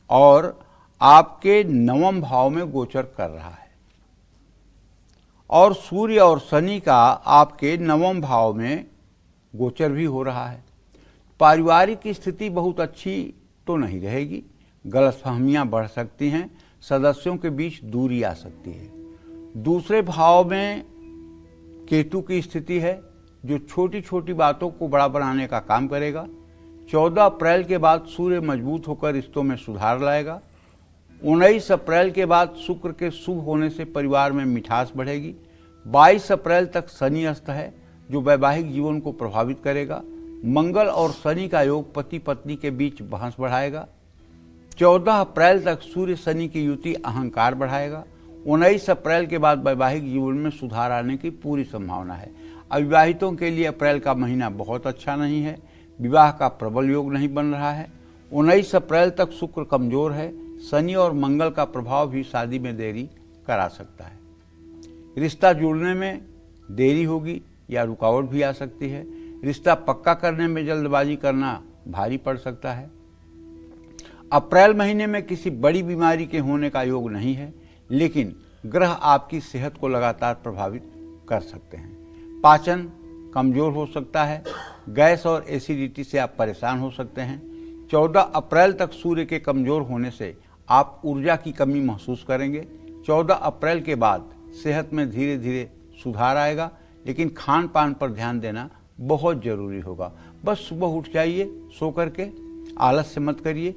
और आपके 9वें भाव में गोचर कर रहा है। और सूर्य और शनि का आपके 9वें भाव में गोचर भी हो रहा है। पारिवारिक स्थिति बहुत अच्छी तो नहीं रहेगी, गलतफहमियां बढ़ सकती हैं, सदस्यों के बीच दूरी आ सकती है। दूसरे भाव में केतु की स्थिति है जो छोटी छोटी बातों को बड़ा बनाने का काम करेगा। 14 अप्रैल के बाद सूर्य मजबूत होकर रिश्तों में सुधार लाएगा। 19 अप्रैल के बाद शुक्र के शुभ होने से परिवार में मिठास बढ़ेगी। 22 अप्रैल तक शनि अस्त है जो वैवाहिक जीवन को प्रभावित करेगा। मंगल और शनि का योग पति पत्नी के बीच बहस बढ़ाएगा। 14 अप्रैल तक सूर्य शनि की युति अहंकार बढ़ाएगा। 19 अप्रैल के बाद वैवाहिक जीवन में सुधार आने की पूरी संभावना है। अविवाहितों के लिए अप्रैल का महीना बहुत अच्छा नहीं है, विवाह का प्रबल योग नहीं बन रहा है। 19 अप्रैल तक शुक्र कमजोर है। शनि और मंगल का प्रभाव भी शादी में देरी करा सकता है। रिश्ता जुड़ने में देरी होगी या रुकावट भी आ सकती है। रिश्ता पक्का करने में जल्दबाजी करना भारी पड़ सकता है। अप्रैल महीने में किसी बड़ी बीमारी के होने का योग नहीं है, लेकिन ग्रह आपकी सेहत को लगातार प्रभावित कर सकते हैं। पाचन कमजोर हो सकता है। गैस और एसिडिटी से आप परेशान हो सकते हैं। 14 अप्रैल तक सूर्य के कमजोर होने से आप ऊर्जा की कमी महसूस करेंगे। 14 अप्रैल के बाद सेहत में धीरे धीरे सुधार आएगा, लेकिन खान पान पर ध्यान देना बहुत जरूरी होगा। बस सुबह उठ जाइए, सो करके आलस्य मत करिए,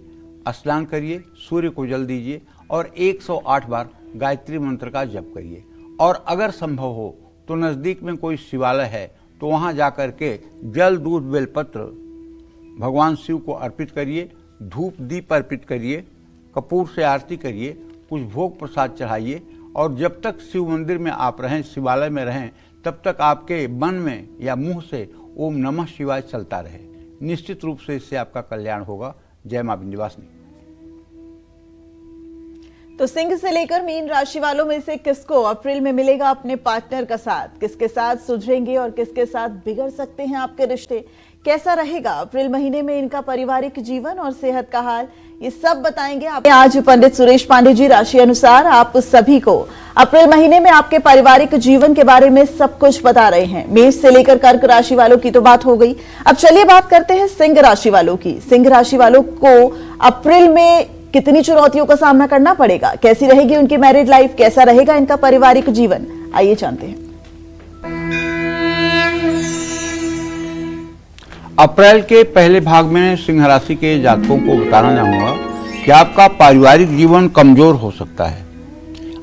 स्नान करिए, सूर्य को जल दीजिए और 108 बार गायत्री मंत्र का जप करिए। और अगर संभव हो तो नज़दीक में कोई शिवालय है तो वहाँ जाकर के जल दूध बेलपत्र भगवान शिव को अर्पित करिए, धूप दीप अर्पित करिए, कपूर से आरती करिए, कुछ भोग प्रसाद चढ़ाइए और जब तक शिव मंदिर में आप रहें, शिवालय में रहें, तब तक आपके मन में या मुंह से ओम नमः शिवाय चलता रहे। निश्चित रूप से इससे आपका कल्याण होगा। जय मां विंध्यवासिनी। तो सिंह से लेकर मीन राशि वालों में से किसको अप्रैल में मिलेगा अपने पार्टनर का साथ, किसके साथ सुधरेंगे और किसके साथ बिगड़ सकते हैं आपके रिश्ते, कैसा रहेगा अप्रैल महीने में इनका पारिवारिक जीवन और सेहत का हाल, ये सब बताएंगे आप। आज पंडित सुरेश पांडे जी राशि अनुसार आप सभी को अप्रैल महीने में आपके पारिवारिक जीवन के बारे में सब कुछ बता रहे हैं। मेष से लेकर कर्क राशि वालों की तो बात हो गई, अब चलिए बात करते हैं सिंह राशि वालों की। सिंह राशि वालों को अप्रैल में कितनी चुनौतियों का सामना करना पड़ेगा, कैसी रहेगी उनकी मैरिड लाइफ, कैसा रहेगा इनका पारिवारिक जीवन, आइए जानते हैं। अप्रैल के पहले भाग में सिंह राशि के जातकों को बताना चाहूंगा कि आपका पारिवारिक जीवन कमजोर हो सकता है।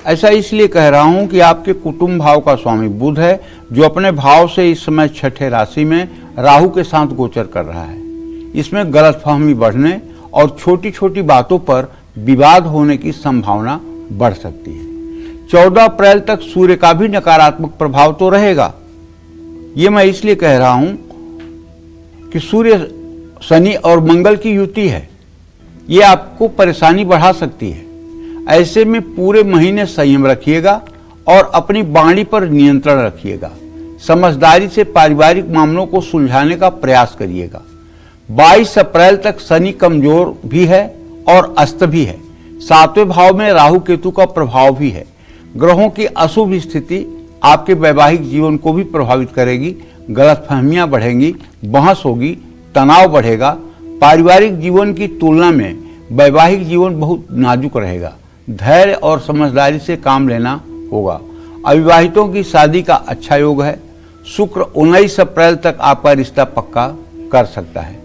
ऐसा इसलिए कह रहा हूं कि आपके कुटुंब भाव का स्वामी बुध है, जो अपने भाव से इस समय छठे राशि में राहु के साथ गोचर कर रहा है। इसमें गलतफहमी बढ़ने और छोटी छोटी बातों पर विवाद होने की संभावना बढ़ सकती है। 14 अप्रैल तक सूर्य का भी नकारात्मक प्रभाव तो रहेगा। ये मैं इसलिए कह रहा हूं कि सूर्य, शनि और मंगल की युति है, ये आपको परेशानी बढ़ा सकती है। ऐसे में पूरे महीने संयम रखिएगा और अपनी वाणी पर नियंत्रण रखिएगा। समझदारी से पारिवारिक मामलों को सुलझाने का प्रयास करिएगा। 22 अप्रैल तक शनि कमजोर भी है और अस्त भी है। 7वें भाव में राहु केतु का प्रभाव भी है। ग्रहों की अशुभ स्थिति आपके वैवाहिक जीवन को भी प्रभावित करेगी। गलतफहमियां बढ़ेंगी, बहस होगी, तनाव बढ़ेगा। पारिवारिक जीवन की तुलना में वैवाहिक जीवन बहुत नाजुक रहेगा। धैर्य और समझदारी से काम लेना होगा। अविवाहितों की शादी का अच्छा योग है। शुक्र 19 अप्रैल तक आपका रिश्ता पक्का कर सकता है।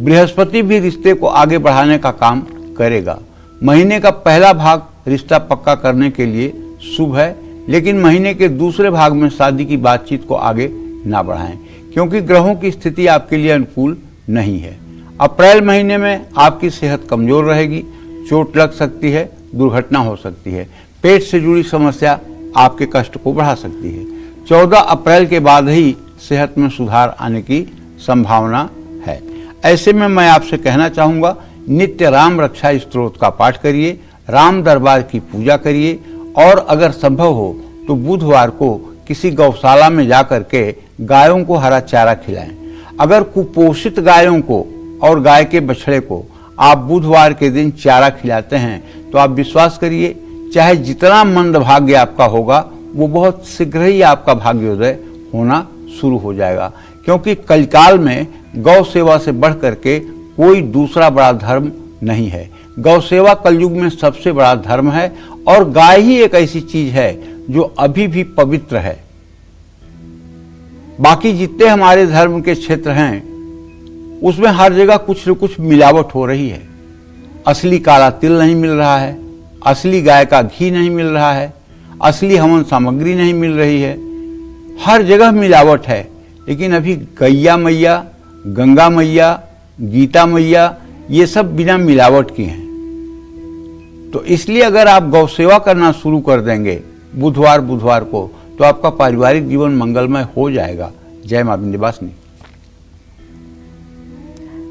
बृहस्पति भी रिश्ते को आगे बढ़ाने का काम करेगा। महीने का पहला भाग रिश्ता पक्का करने के लिए शुभ है, लेकिन महीने के दूसरे भाग में शादी की बातचीत को आगे ना बढ़ाएं, क्योंकि ग्रहों की स्थिति आपके लिए अनुकूल नहीं है। अप्रैल महीने में आपकी सेहत कमजोर रहेगी, चोट लग सकती है, दुर्घटना हो सकती है। पेट से जुड़ी समस्या आपके कष्ट को बढ़ा सकती है। 14 अप्रैल के बाद ही सेहत में सुधार आने की संभावना है। ऐसे में मैं आपसे कहना चाहूंगा, नित्य राम रक्षा स्तोत्र का पाठ करिए, राम दरबार की पूजा करिए और अगर संभव हो तो बुधवार को किसी गौशाला में जाकर के गायों को हरा चारा खिलाएं। अगर कुपोषित गायों को और गाय के बछड़े को आप बुधवार के दिन चारा खिलाते हैं तो आप विश्वास करिए, चाहे जितना मंदभाग्य आपका होगा वो बहुत शीघ्र ही आपका भाग्योदय होना शुरू हो जाएगा। क्योंकि कलिकाल में गौ सेवा से बढ़ करके कोई दूसरा बड़ा धर्म नहीं है। गौ सेवा कलयुग में सबसे बड़ा धर्म है और गाय ही एक ऐसी चीज है जो अभी भी पवित्र है। बाकी जितने हमारे धर्म के क्षेत्र हैं उसमें हर जगह कुछ न कुछ मिलावट हो रही है। असली काला तिल नहीं मिल रहा है, असली गाय का घी नहीं मिल रहा है, असली हवन सामग्री नहीं मिल रही है, हर जगह मिलावट है। लेकिन अभी गैया मैया, गंगा मैया, गीता मैया, ये सब बिना मिलावट की हैं। तो इसलिए अगर आप गौ सेवा करना शुरू कर देंगे बुधवार को, तो आपका पारिवारिक जीवन मंगलमय हो जाएगा। जय मां विंध्यवासिनी।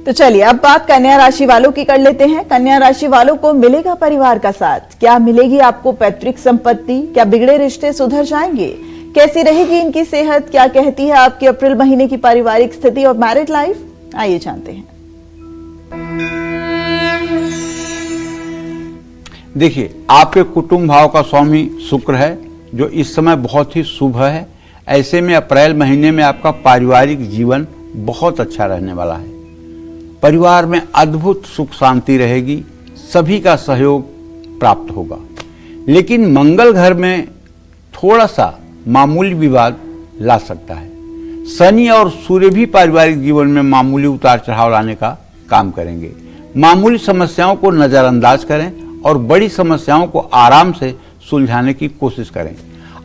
तो चलिए अब बात कन्या राशि वालों की कर लेते हैं। कन्या राशि वालों को मिलेगा परिवार का साथ, क्या मिलेगी आपको पैतृक संपत्ति, क्या बिगड़े रिश्ते सुधर जाएंगे, कैसी रहेगी इनकी सेहत, क्या कहती है आपके अप्रैल महीने की पारिवारिक स्थिति और मैरिड लाइफ, आइए जानते हैं। देखिए, आपके कुटुंब भाव का स्वामी शुक्र है, जो इस समय बहुत ही शुभ है। ऐसे में अप्रैल महीने में आपका पारिवारिक जीवन बहुत अच्छा रहने वाला है। परिवार में अद्भुत सुख शांति रहेगी, सभी का सहयोग प्राप्त होगा। लेकिन मंगल घर में थोड़ा सा मामूली विवाद ला सकता है। शनि और सूर्य भी पारिवारिक जीवन में मामूली उतार चढ़ाव लाने का काम करेंगे। मामूली समस्याओं को नजरअंदाज करें और बड़ी समस्याओं को आराम से सुलझाने की कोशिश करें।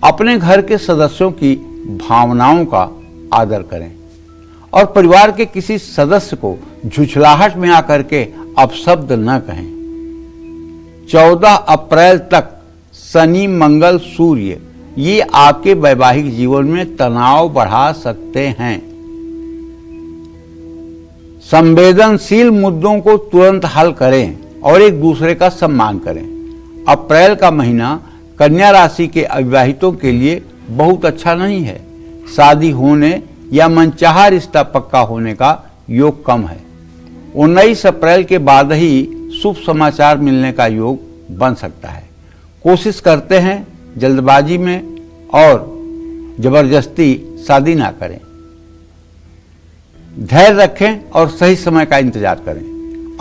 अपने घर के सदस्यों की भावनाओं का आदर करें और परिवार के किसी सदस्य को झुझलाहट में आकर के अपशब्द न कहें। 14 अप्रैल तक शनि, मंगल, सूर्य ये आपके वैवाहिक जीवन में तनाव बढ़ा सकते हैं। संवेदनशील मुद्दों को तुरंत हल करें और एक दूसरे का सम्मान करें। अप्रैल का महीना कन्या राशि के अविवाहितों के लिए बहुत अच्छा नहीं है। शादी होने या मनचाहा रिश्ता पक्का होने का योग कम है। 19 अप्रैल के बाद ही शुभ समाचार मिलने का योग बन सकता है। कोशिश करते हैं जल्दबाजी में और जबरदस्ती शादी ना करें। धैर्य रखें और सही समय का इंतजार करें।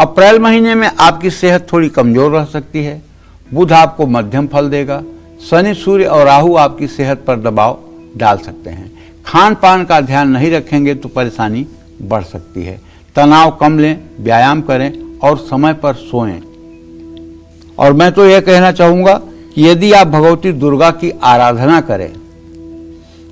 अप्रैल महीने में आपकी सेहत थोड़ी कमजोर रह सकती है। बुध आपको मध्यम फल देगा। शनि, सूर्य और राहु आपकी सेहत पर दबाव डाल सकते हैं। खान पान का ध्यान नहीं रखेंगे तो परेशानी बढ़ सकती है। तनाव कम लें, व्यायाम करें और समय पर सोएं। और मैं तो यह कहना चाहूंगा कि यदि आप भगवती दुर्गा की आराधना करें,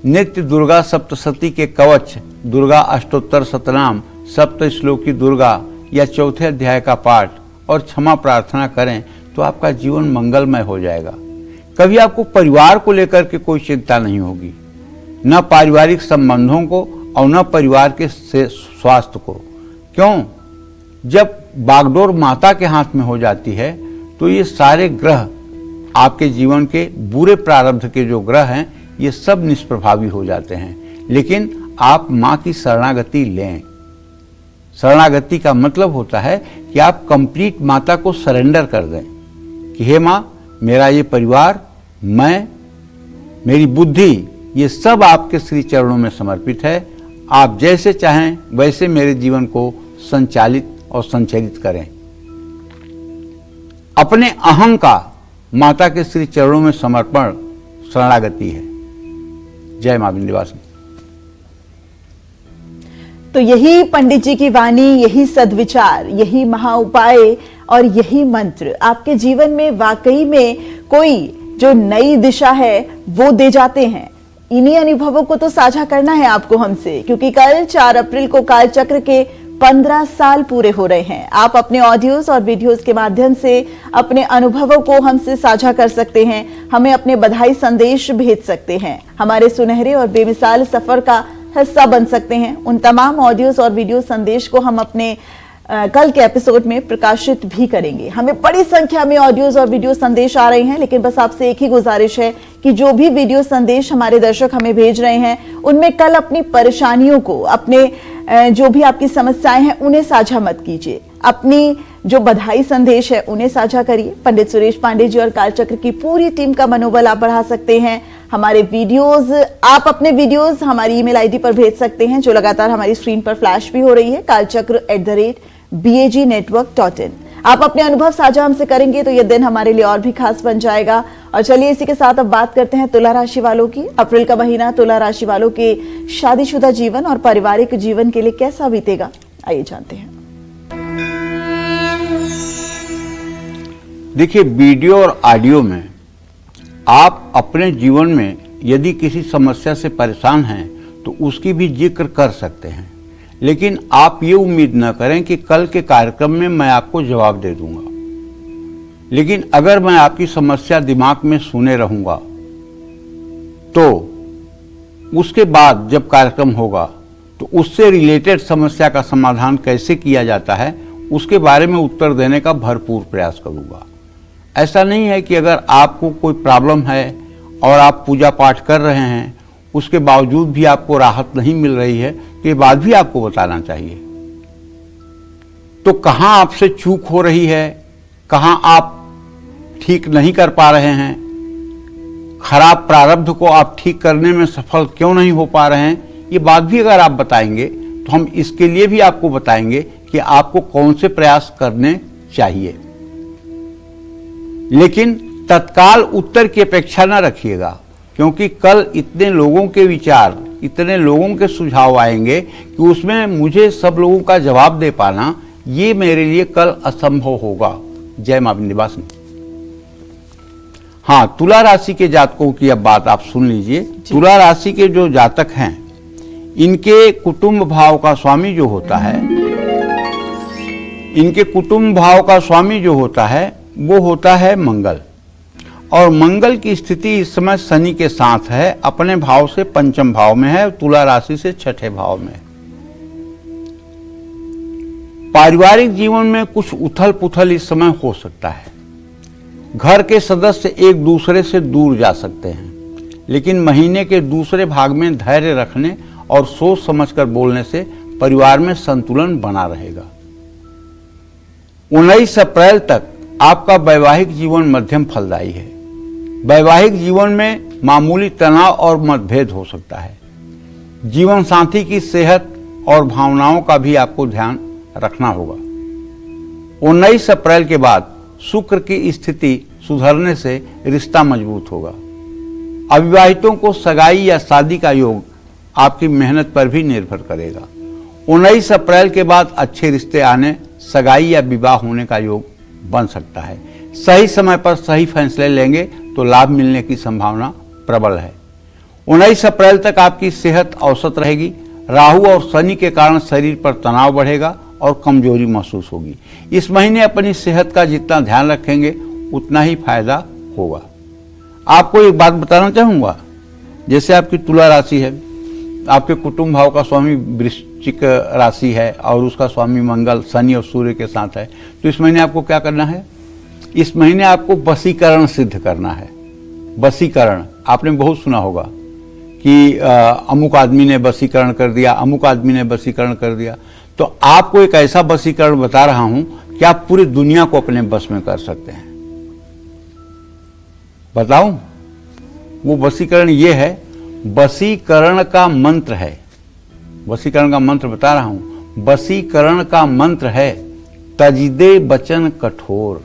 नित्य दुर्गा सप्तशती के कवच, दुर्गा अष्टोत्तर शतनाम, सप्त श्लोकी दुर्गा या चौथे अध्याय का पाठ और क्षमा प्रार्थना करें तो आपका जीवन मंगलमय हो जाएगा। कभी आपको परिवार को लेकर के कोई चिंता नहीं होगी, न पारिवारिक संबंधों को और न परिवार के स्वास्थ्य को। क्यों? जब बागडोर माता के हाथ में हो जाती है तो ये सारे ग्रह, आपके जीवन के बुरे प्रारब्ध के जो ग्रह हैं, ये सब निष्प्रभावी हो जाते हैं। लेकिन आप माँ की शरणागति लें। शरणागति का मतलब होता है कि आप कंप्लीट माता को सरेंडर कर दें कि हे माँ, मेरा ये परिवार, मैं, मेरी बुद्धि, ये सब आपके श्री चरणों में समर्पित है। आप जैसे चाहें वैसे मेरे जीवन को संचालित और संचरित करें। अपने अहं का माता के श्री चरणों में समर्पण शरणागति है। जय मां विंध्यवासिनी। तो यही पंडित जी की वाणी, यही सद्विचार, यही महाउपाय और यही मंत्र आपके जीवन में वाकई में कोई जो नई दिशा है वो दे जाते हैं। इन्हीं अनुभवों को तो साझा करना है आपको हमसे, क्योंकि कल 4 अप्रैल को काल चक्र के 15 साल पूरे हो रहे हैं। आप अपने ऑडियोज और वीडियोज के माध्यम से अपने अनुभवों को हमसे साझा कर सकते हैं, हमें अपने बधाई संदेश भेज सकते हैं, हमारे सुनहरे और बेमिसाल सफर का हिस्सा बन सकते हैं। उन तमाम ऑडियोज और वीडियो संदेश को हम अपने कल के एपिसोड में प्रकाशित भी करेंगे। हमें बड़ी संख्या में ऑडियोज और वीडियो संदेश आ रहे हैं, लेकिन बस आपसे एक ही गुजारिश है कि जो भी वीडियो संदेश हमारे दर्शक हमें भेज रहे हैं, उनमें कल अपनी परेशानियों को, अपने जो भी आपकी समस्याएं हैं, उन्हें साझा मत कीजिए। अपनी जो बधाई संदेश है उन्हें साझा करिए। पंडित सुरेश पांडे जी और कालचक्र की पूरी टीम का मनोबल आप बढ़ा सकते हैं। हमारे वीडियोस, आप अपने वीडियोस हमारी ईमेल आईडी पर भेज सकते हैं, जो लगातार हमारी स्क्रीन पर फ्लैश भी हो रही है, kalchakra@bagnetwork.in। आप अपने अनुभव साझा हमसे करेंगे तो यह दिन हमारे लिए और भी खास बन जाएगा। और चलिए इसी के साथ अब बात करते हैं तुला राशि वालों की। अप्रैल का महीना तुला राशि वालों के शादीशुदा जीवन और पारिवारिक जीवन के लिए कैसा बीतेगा, आइए जानते हैं। देखिए, वीडियो और ऑडियो में आप अपने जीवन में यदि किसी समस्या से परेशान हैं तो उसकी भी जिक्र कर सकते हैं, लेकिन आप ये उम्मीद न करें कि कल के कार्यक्रम में मैं आपको जवाब दे दूंगा। लेकिन अगर मैं आपकी समस्या दिमाग में सुने रहूंगा तो उसके बाद जब कार्यक्रम होगा तो उससे रिलेटेड समस्या का समाधान कैसे किया जाता है उसके बारे में उत्तर देने का भरपूर प्रयास करूंगा। ऐसा नहीं है कि अगर आपको कोई प्रॉब्लम है और आप पूजा पाठ कर रहे हैं, उसके बावजूद भी आपको राहत नहीं मिल रही है, तो ये बात भी आपको बताना चाहिए। तो कहां आपसे चूक हो रही है, कहां आप ठीक नहीं कर पा रहे हैं, खराब प्रारब्ध को आप ठीक करने में सफल क्यों नहीं हो पा रहे हैं, ये बात भी अगर आप बताएंगे तो हम इसके लिए भी आपको बताएंगे कि आपको कौन से प्रयास करने चाहिए। लेकिन तत्काल उत्तर की अपेक्षा न रखिएगा, क्योंकि कल इतने लोगों के विचार, इतने लोगों के सुझाव आएंगे कि उसमें मुझे सब लोगों का जवाब दे पाना ये मेरे लिए कल असंभव होगा। जय मां विंध्यवासिनी। हाँ, तुला राशि के जातकों की अब बात आप सुन लीजिए। तुला राशि के जो जातक हैं, इनके कुटुंब भाव का स्वामी जो होता है, इनके कुटुंब भाव का स्वामी जो होता है वो होता है मंगल। और मंगल की स्थिति इस समय शनि के साथ है, अपने भाव से पंचम भाव में है, तुला राशि से छठे भाव में है। पारिवारिक जीवन में कुछ उथल पुथल इस समय हो सकता है। घर के सदस्य एक दूसरे से दूर जा सकते हैं, लेकिन महीने के दूसरे भाग में धैर्य रखने और सोच समझकर बोलने से परिवार में संतुलन बना रहेगा। 19 अप्रैल तक आपका वैवाहिक जीवन मध्यम फलदायी है। वैवाहिक जीवन में मामूली तनाव और मतभेद हो सकता है। जीवन साथी की सेहत और भावनाओं का भी आपको ध्यान रखना होगा। 19 अप्रैल के बाद शुक्र की स्थिति सुधरने से रिश्ता मजबूत होगा। अविवाहितों को सगाई या शादी का योग आपकी मेहनत पर भी निर्भर करेगा। 19 अप्रैल के बाद अच्छे रिश्ते आने, सगाई या विवाह होने का योग बन सकता है। सही समय पर सही फैसले लेंगे तो लाभ मिलने की संभावना प्रबल है। 19 अप्रैल तक आपकी सेहत औसत रहेगी। राहु और शनि के कारण शरीर पर तनाव बढ़ेगा और कमजोरी महसूस होगी। इस महीने अपनी सेहत का जितना ध्यान रखेंगे उतना ही फायदा होगा। आपको एक बात बताना चाहूंगा, जैसे आपकी तुला राशि है, आपके कुटुंब भाव का स्वामी वृश्चिक राशि है और उसका स्वामी मंगल शनि और सूर्य के साथ है, तो इस महीने आपको क्या करना है? इस महीने आपको वशीकरण सिद्ध करना है। वशीकरण आपने बहुत सुना होगा कि अमुक आदमी ने वशीकरण कर दिया, अमुक आदमी ने वशीकरण कर दिया। तो आपको एक ऐसा वशीकरण बता रहा हूं कि आप पूरी दुनिया को अपने बस में कर सकते हैं। बताऊं? वो वशीकरण ये है, वशीकरण का मंत्र है। वशीकरण का मंत्र बता रहा हूं। वशीकरण का मंत्र है तजिदे बचन कठोर।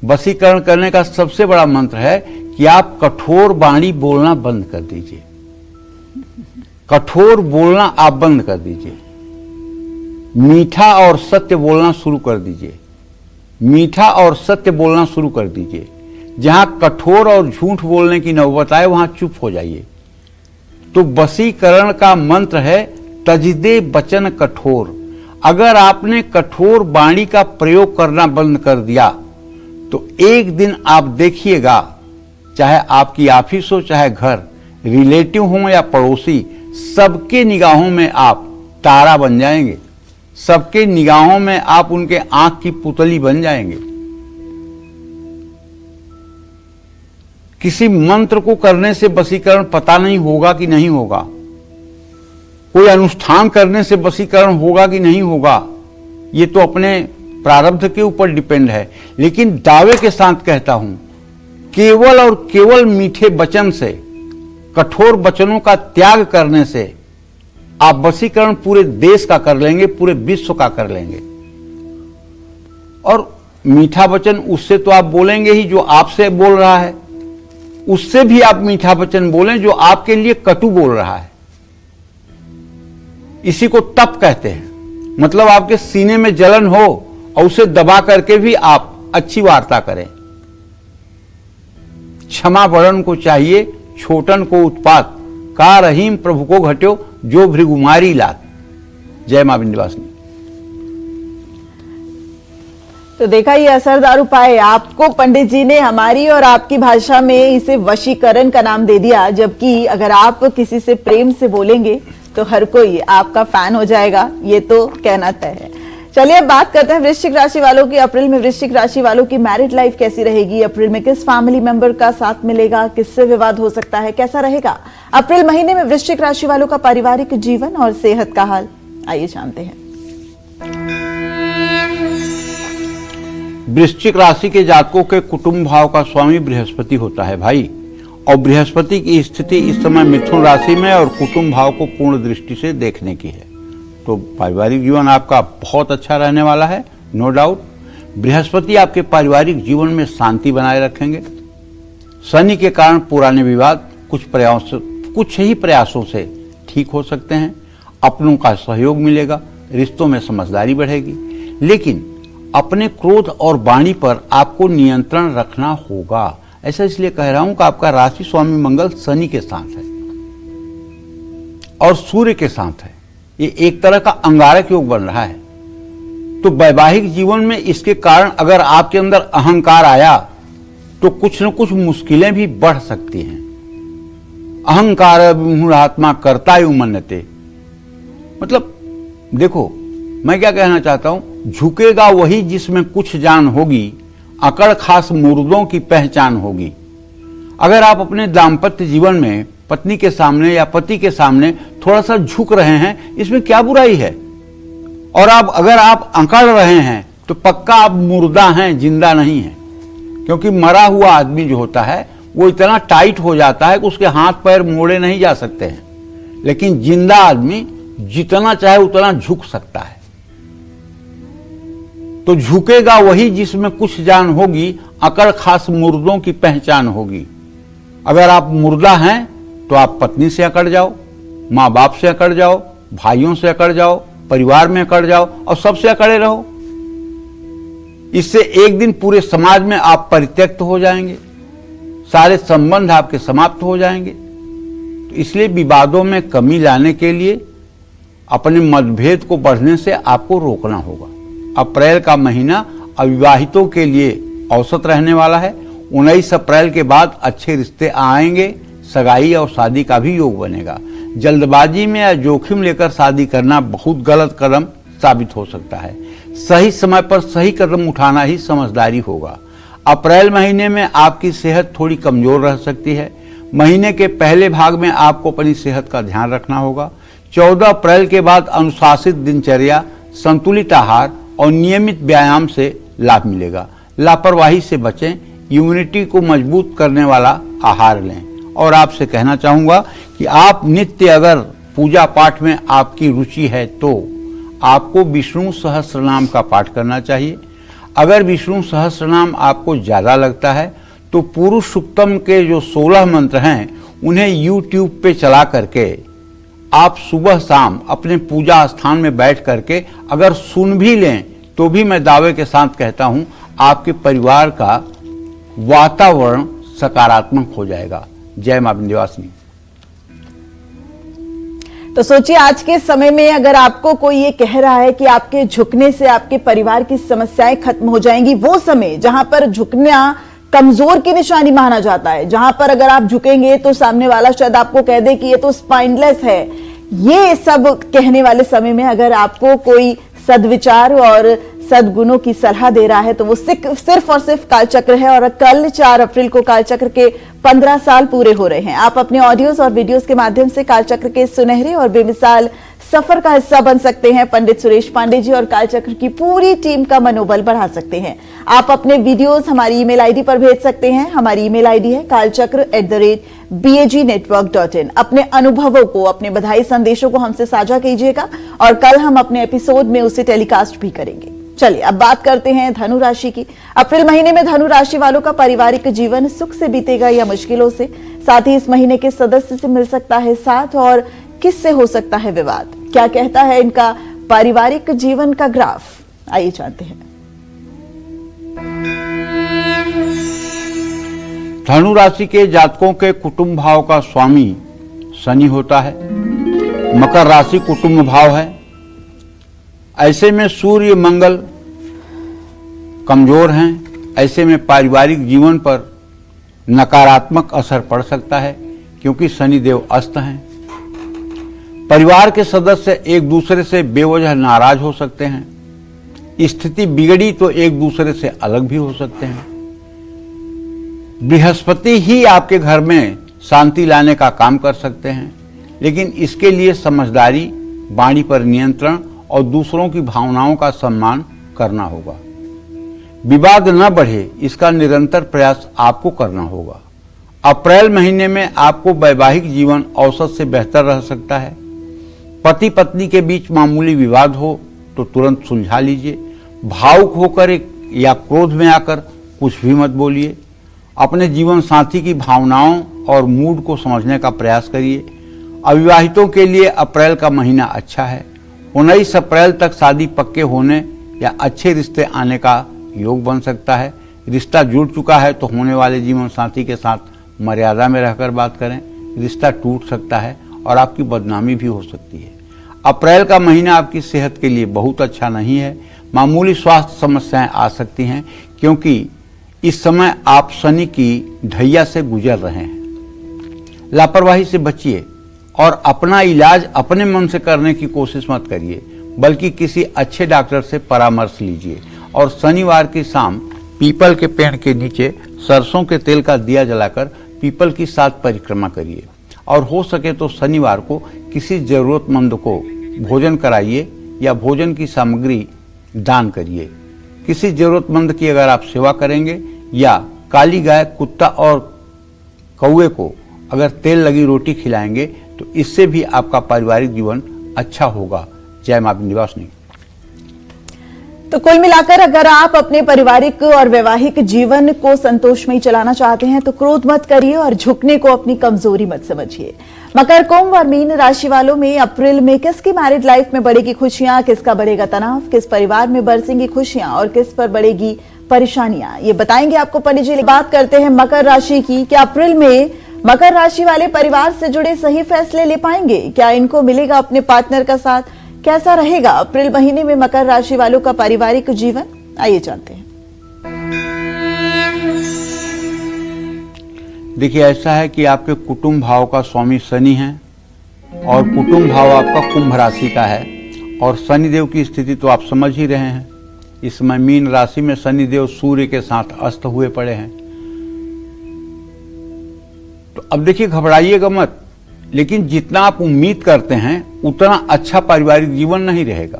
वशीकरण करने का सबसे बड़ा मंत्र है कि आप कठोर वाणी बोलना बंद कर दीजिए। कठोर बोलना आप बंद कर दीजिए। मीठा और सत्य बोलना शुरू कर दीजिए। मीठा और सत्य बोलना शुरू कर दीजिए। जहां कठोर और झूठ बोलने की नौबत आए वहां चुप हो जाइए। तो वशीकरण का मंत्र है तजिदे बचन कठोर। अगर आपने कठोर वाणी का प्रयोग करना बंद कर दिया तो एक दिन आप देखिएगा, चाहे आपकी ऑफिस हो चाहे घर, रिलेटिव हो या पड़ोसी, सबके निगाहों में आप तारा बन जाएंगे। सबके निगाहों में आप उनके आंख की पुतली बन जाएंगे। किसी मंत्र को करने से वशीकरण पता नहीं होगा कि नहीं होगा। कोई अनुष्ठान करने से वशीकरण होगा कि नहीं होगा, ये तो अपने प्रारब्ध के ऊपर डिपेंड है। लेकिन दावे के साथ कहता हूं, केवल और केवल मीठे वचन से, कठोर वचनों का त्याग करने से आप वशीकरण पूरे देश का कर लेंगे, पूरे विश्व का कर लेंगे। और मीठा वचन उससे तो आप बोलेंगे ही जो आपसे बोल रहा है, उससे भी आप मीठा वचन बोलें जो आपके लिए कटु बोल रहा है। इसी को तप कहते हैं। मतलब आपके सीने में जलन हो और उसे दबा करके भी आप अच्छी वार्ता करें। क्षमा बड़न को चाहिए, छोटन को उत्पात, का रहीम प्रभु को घट्यो, जो भृगुमारी लात। जय मां विंध्यवासिनी। तो देखा ये असरदार उपाय आपको पंडित जी ने हमारी और आपकी भाषा में इसे वशीकरण का नाम दे दिया, जबकि अगर आप किसी से प्रेम से बोलेंगे तो हर कोई आपका फैन हो जाएगा, ये तो कहना तय है। चलिए अब बात करते हैं वृश्चिक राशि वालों की। अप्रैल में वृश्चिक राशि वालों की मैरिड लाइफ कैसी रहेगी? अप्रैल में किस फैमिली मेंबर का साथ मिलेगा? किससे विवाद हो सकता है? कैसा रहेगा अप्रैल महीने में वृश्चिक राशि वालों का पारिवारिक जीवन और सेहत का हाल? आइए जानते हैं। वृश्चिक राशि के जातकों के कुटुंब भाव का स्वामी बृहस्पति होता है भाई, और बृहस्पति की स्थिति इस समय मिथुन राशि में और कुटुंब भाव को पूर्ण दृष्टि से देखने की है। तो पारिवारिक जीवन आपका बहुत अच्छा रहने वाला है, नो डाउट। बृहस्पति आपके पारिवारिक जीवन में शांति बनाए रखेंगे। शनि के कारण पुराने विवाद कुछ ही प्रयासों से ठीक हो सकते हैं। अपनों का सहयोग मिलेगा, रिश्तों में समझदारी बढ़ेगी। लेकिन अपने क्रोध और वाणी पर आपको नियंत्रण रखना होगा। ऐसा इसलिए कह रहा हूं कि आपका राशि स्वामी मंगल शनि के साथ है और सूर्य के साथ है। ये एक तरह का अंगारक योग बन रहा है। तो वैवाहिक जीवन में इसके कारण अगर आपके अंदर अहंकार आया तो कुछ न कुछ मुश्किलें भी बढ़ सकती हैं। अहंकार मूढ़ात्मा कर्ता यु मन्यते, मतलब देखो मैं क्या कहना चाहता हूं, झुकेगा वही जिसमें कुछ जान होगी, अकड़ खास मुर्दों की पहचान होगी। अगर आप अपने दाम्पत्य जीवन में पत्नी के सामने या पति के सामने थोड़ा सा झुक रहे हैं, इसमें क्या बुराई है? और अगर आप अकड़ रहे हैं तो पक्का आप मुर्दा हैं, जिंदा नहीं हैं। क्योंकि मरा हुआ आदमी जो होता है वो इतना टाइट हो जाता है कि उसके हाथ पैर मोड़े नहीं जा सकते हैं, लेकिन जिंदा आदमी जितना चाहे उतना झुक सकता है। तो झुकेगा वही जिसमें कुछ जान होगी, अकड़ खास मुर्दों की पहचान होगी। अगर आप मुर्दा हैं तो आप पत्नी से अकड़ जाओ, माँ बाप से अकड़ जाओ, भाइयों से अकड़ जाओ, परिवार में अकड़ जाओ और सबसे अकड़े रहो। इससे एक दिन पूरे समाज में आप परित्यक्त हो जाएंगे, सारे संबंध आपके समाप्त हो जाएंगे। तो इसलिए विवादों में कमी लाने के लिए अपने मतभेद को बढ़ने से आपको रोकना होगा। अप्रैल का महीना अविवाहितों के लिए औसत रहने वाला है। 19 अप्रैल के बाद अच्छे रिश्ते आएंगे, सगाई और शादी का भी योग बनेगा। जल्दबाजी में या जोखिम लेकर शादी करना बहुत गलत कदम साबित हो सकता है। सही समय पर सही कदम उठाना ही समझदारी होगा। अप्रैल महीने में आपकी सेहत थोड़ी कमजोर रह सकती है। महीने के पहले भाग में आपको अपनी सेहत का ध्यान रखना होगा। 14 अप्रैल के बाद अनुशासित दिनचर्या, संतुलित आहार और नियमित व्यायाम से लाभ मिलेगा। लापरवाही से बचें, इम्यूनिटी को मजबूत करने वाला आहार लें। और आपसे कहना चाहूंगा कि आप नित्य अगर पूजा पाठ में आपकी रुचि है तो आपको विष्णु सहस्त्रनाम का पाठ करना चाहिए। अगर विष्णु सहस्त्रनाम आपको ज्यादा लगता है तो पुरुष सूक्तम के जो 16 मंत्र हैं उन्हें YouTube पे चला करके आप सुबह शाम अपने पूजा स्थान में बैठ करके अगर सुन भी लें तो भी मैं दावे के साथ कहता हूं आपके परिवार का वातावरण सकारात्मक हो जाएगा। जय मां विंध्यवासिनी। तो सोचिए आज के समय में अगर आपको कोई ये कह रहा है कि आपके झुकने से आपके परिवार की समस्याएं खत्म हो जाएंगी, वो समय जहां पर झुकना कमजोर की निशानी माना जाता है, जहां पर अगर आप झुकेंगे तो सामने वाला शायद आपको कह दे कि ये तो स्पाइनलेस है, ये सब कहने वाले समय में अगर आपको कोई सद्विचार और सद्गुणों की सलाह दे रहा है तो वो सिर्फ और सिर्फ कालचक्र है। और कल 4 अप्रैल को कालचक्र के 15 साल पूरे हो रहे हैं। आप अपने ऑडियोज और वीडियोस के माध्यम से कालचक्र के सुनहरे और बेमिसाल सफर का हिस्सा बन सकते हैं। पंडित सुरेश पांडे जी और कालचक्र की पूरी टीम का मनोबल बढ़ा सकते हैं। आप अपने वीडियोस हमारी ईमेल आईडी पर भेज सकते हैं। हमारी ईमेल आईडी है kalchakra@bagnetwork.in। अपने अनुभवों को, अपने बधाई संदेशों को हमसे साझा कीजिएगा और कल हम अपने एपिसोड में उसे टेलीकास्ट भी करेंगे। चलिए अब बात करते हैं धनु राशि की। अप्रैल महीने में धनु राशि वालों का पारिवारिक जीवन सुख से बीतेगा या मुश्किलों से। साथ ही इस महीने के सदस्य से मिल सकता है साथ और किससे हो सकता है विवाद। क्या कहता है इनका पारिवारिक जीवन का ग्राफ, आइए जानते हैं। धनु राशि के जातकों के कुटुंब भाव का स्वामी शनि होता है। मकर राशि कुटुंब भाव है। ऐसे में सूर्य मंगल कमजोर हैं। ऐसे में पारिवारिक जीवन पर नकारात्मक असर पड़ सकता है क्योंकि शनिदेव अस्त हैं। परिवार के सदस्य एक दूसरे से बेवजह नाराज हो सकते हैं। स्थिति बिगड़ी तो एक दूसरे से अलग भी हो सकते हैं। बृहस्पति ही आपके घर में शांति लाने का काम कर सकते हैं, लेकिन इसके लिए समझदारी, वाणी पर नियंत्रण और दूसरों की भावनाओं का सम्मान करना होगा। विवाद न बढ़े इसका निरंतर प्रयास आपको करना होगा। अप्रैल महीने में आपको वैवाहिक जीवन औसत से बेहतर रह सकता है। पति पत्नी के बीच मामूली विवाद हो तो तुरंत सुलझा लीजिए। भावुक होकर या क्रोध में आकर कुछ भी मत बोलिए। अपने जीवन साथी की भावनाओं और मूड को समझने का प्रयास करिए। अविवाहितों के लिए अप्रैल का महीना अच्छा है। 19 अप्रैल तक शादी पक्के होने या अच्छे रिश्ते आने का योग बन सकता है। रिश्ता जुड़ चुका है तो होने वाले जीवन साथी के साथ मर्यादा में रहकर बात करें। रिश्ता टूट सकता है और आपकी बदनामी भी हो सकती है। अप्रैल का महीना आपकी सेहत के लिए बहुत अच्छा नहीं है। मामूली स्वास्थ्य समस्याएं आ सकती हैं, क्योंकि इस समय आप शनि की ढैया से गुजर रहे हैं। लापरवाही से बचिए और अपना इलाज अपने मन से करने की कोशिश मत करिए, बल्कि किसी अच्छे डॉक्टर से परामर्श लीजिए। और शनिवार की शाम पीपल के पेड़ के नीचे सरसों के तेल का दिया जलाकर पीपल की 7 परिक्रमा करिए। और हो सके तो शनिवार को किसी जरूरतमंद को भोजन कराइए या भोजन की सामग्री दान करिए। किसी जरूरतमंद की अगर आप सेवा करेंगे या काली गाय, कुत्ता और कौवे को अगर तेल लगी रोटी खिलाएंगे तो इससे भी आपका पारिवारिक जीवन अच्छा होगा। जय मां विंध्यवासिनी। तो कुल मिलाकर अगर आप अपने पारिवारिक और वैवाहिक जीवन को संतोषमय चलाना चाहते हैं तो क्रोध मत करिए और झुकने को अपनी कमजोरी मत समझिए। मकर, कुंभ और मीन राशि वालों में अप्रैल में किसकी मैरिड लाइफ में बढ़ेगी खुशियां, किसका बढ़ेगा तनाव, किस परिवार में बरसेंगी खुशियां और किस पर बढ़ेगी परेशानियां, ये बताएंगे आपको पंडित जी। बात करते हैं मकर राशि की। क्या अप्रैल में मकर राशि वाले परिवार से जुड़े सही फैसले ले पाएंगे? क्या इनको मिलेगा अपने पार्टनर का साथ? कैसा रहेगा अप्रैल महीने में मकर राशि वालों का पारिवारिक जीवन? आइए जानते हैं। देखिए, ऐसा है कि आपके कुटुंब भाव का स्वामी शनि है और कुटुंब भाव आपका कुंभ राशि का है। और शनिदेव की स्थिति तो आप समझ ही रहे हैं। इस समय मीन राशि में शनिदेव सूर्य के साथ अस्त हुए पड़े हैं। तो अब देखिए, घबराइएगा मत, लेकिन जितना आप उम्मीद करते हैं उतना अच्छा पारिवारिक जीवन नहीं रहेगा।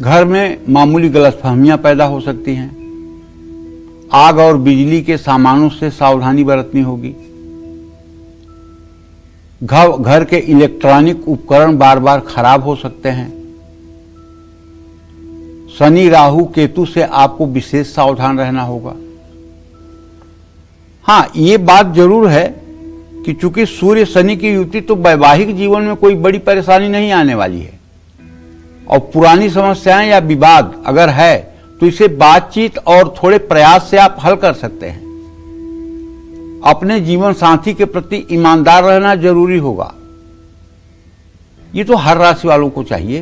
घर में मामूली गलतफहमियां पैदा हो सकती हैं। आग और बिजली के सामानों से सावधानी बरतनी होगी। घर के इलेक्ट्रॉनिक उपकरण बार बार खराब हो सकते हैं। शनि, राहु, केतु से आपको विशेष सावधान रहना होगा। हाँ, ये बात जरूर है कि चूंकि सूर्य शनि की युति, तो वैवाहिक जीवन में कोई बड़ी परेशानी नहीं आने वाली है। और पुरानी समस्याएं या विवाद अगर है तो इसे बातचीत और थोड़े प्रयास से आप हल कर सकते हैं। अपने जीवन साथी के प्रति ईमानदार रहना जरूरी होगा। ये तो हर राशि वालों को चाहिए।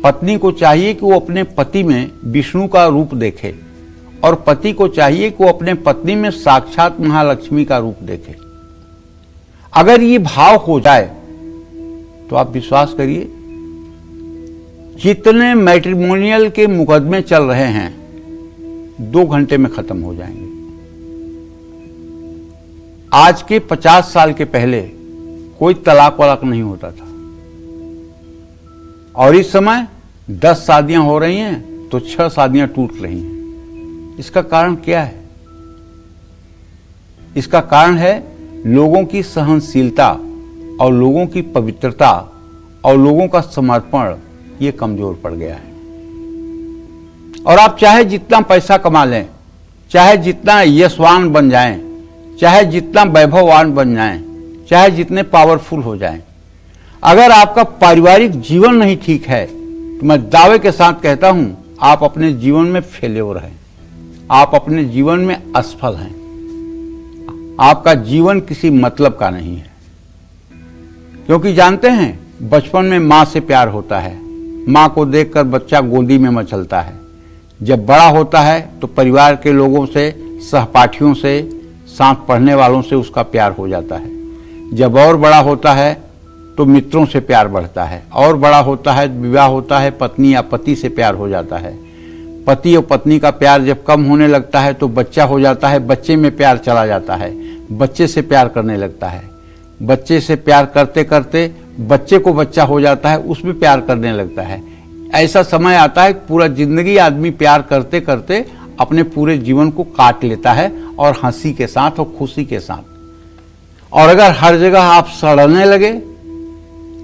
पत्नी को चाहिए कि वो अपने पति में विष्णु का रूप देखे और पति को चाहिए कि वो अपने पत्नी में साक्षात महालक्ष्मी का रूप देखे। अगर ये भाव हो जाए तो आप विश्वास करिए, जितने मैट्रिमोनियल के मुकदमे चल रहे हैं 2 घंटे में खत्म हो जाएंगे। आज के 50 साल के पहले कोई तलाक वलाक नहीं होता था, और इस समय 10 शादियां हो रही हैं तो 6 शादियां टूट रही हैं। इसका कारण क्या है? इसका कारण है लोगों की सहनशीलता और लोगों की पवित्रता और लोगों का समर्पण, ये कमजोर पड़ गया है। और आप चाहे जितना पैसा कमा लें, चाहे जितना यशवान बन जाएं, चाहे जितना वैभववान बन जाएं, चाहे जितने पावरफुल हो जाएं, अगर आपका पारिवारिक जीवन नहीं ठीक है तो मैं दावे के साथ कहता हूं आप अपने जीवन में फेल्योर हैं, आप अपने जीवन में असफल हैं। आपका जीवन किसी मतलब का नहीं है। क्योंकि जानते हैं, बचपन में मां से प्यार होता है, मां को देखकर बच्चा गोदी में मचलता है। जब बड़ा होता है तो परिवार के लोगों से, सहपाठियों से, साथ पढ़ने वालों से उसका प्यार हो जाता है। जब और बड़ा होता है तो मित्रों से प्यार बढ़ता है, और बड़ा होता है, विवाह होता है, पत्नी या पति से प्यार हो जाता है। पति और पत्नी का प्यार जब कम होने लगता है तो बच्चा हो जाता है, बच्चे में प्यार चला जाता है, बच्चे से प्यार करने लगता है। बच्चे से प्यार करते करते बच्चे को बच्चा हो जाता है, उसमें प्यार करने लगता है। ऐसा समय आता है पूरा जिंदगी आदमी प्यार करते करते अपने पूरे जीवन को काट लेता है, और हंसी के साथ और खुशी के साथ। और अगर हर जगह आप सड़ने लगे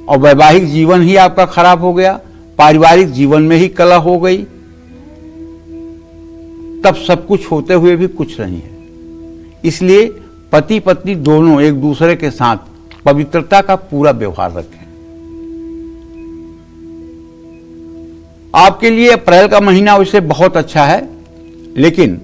और वैवाहिक जीवन ही आपका खराब हो गया, पारिवारिक जीवन में ही कलह हो गई, तब सब कुछ होते हुए भी कुछ नहीं है। इसलिए पति पत्नी दोनों एक दूसरे के साथ पवित्रता का पूरा व्यवहार रखें। आपके लिए अप्रैल का महीना वैसे बहुत अच्छा है, लेकिन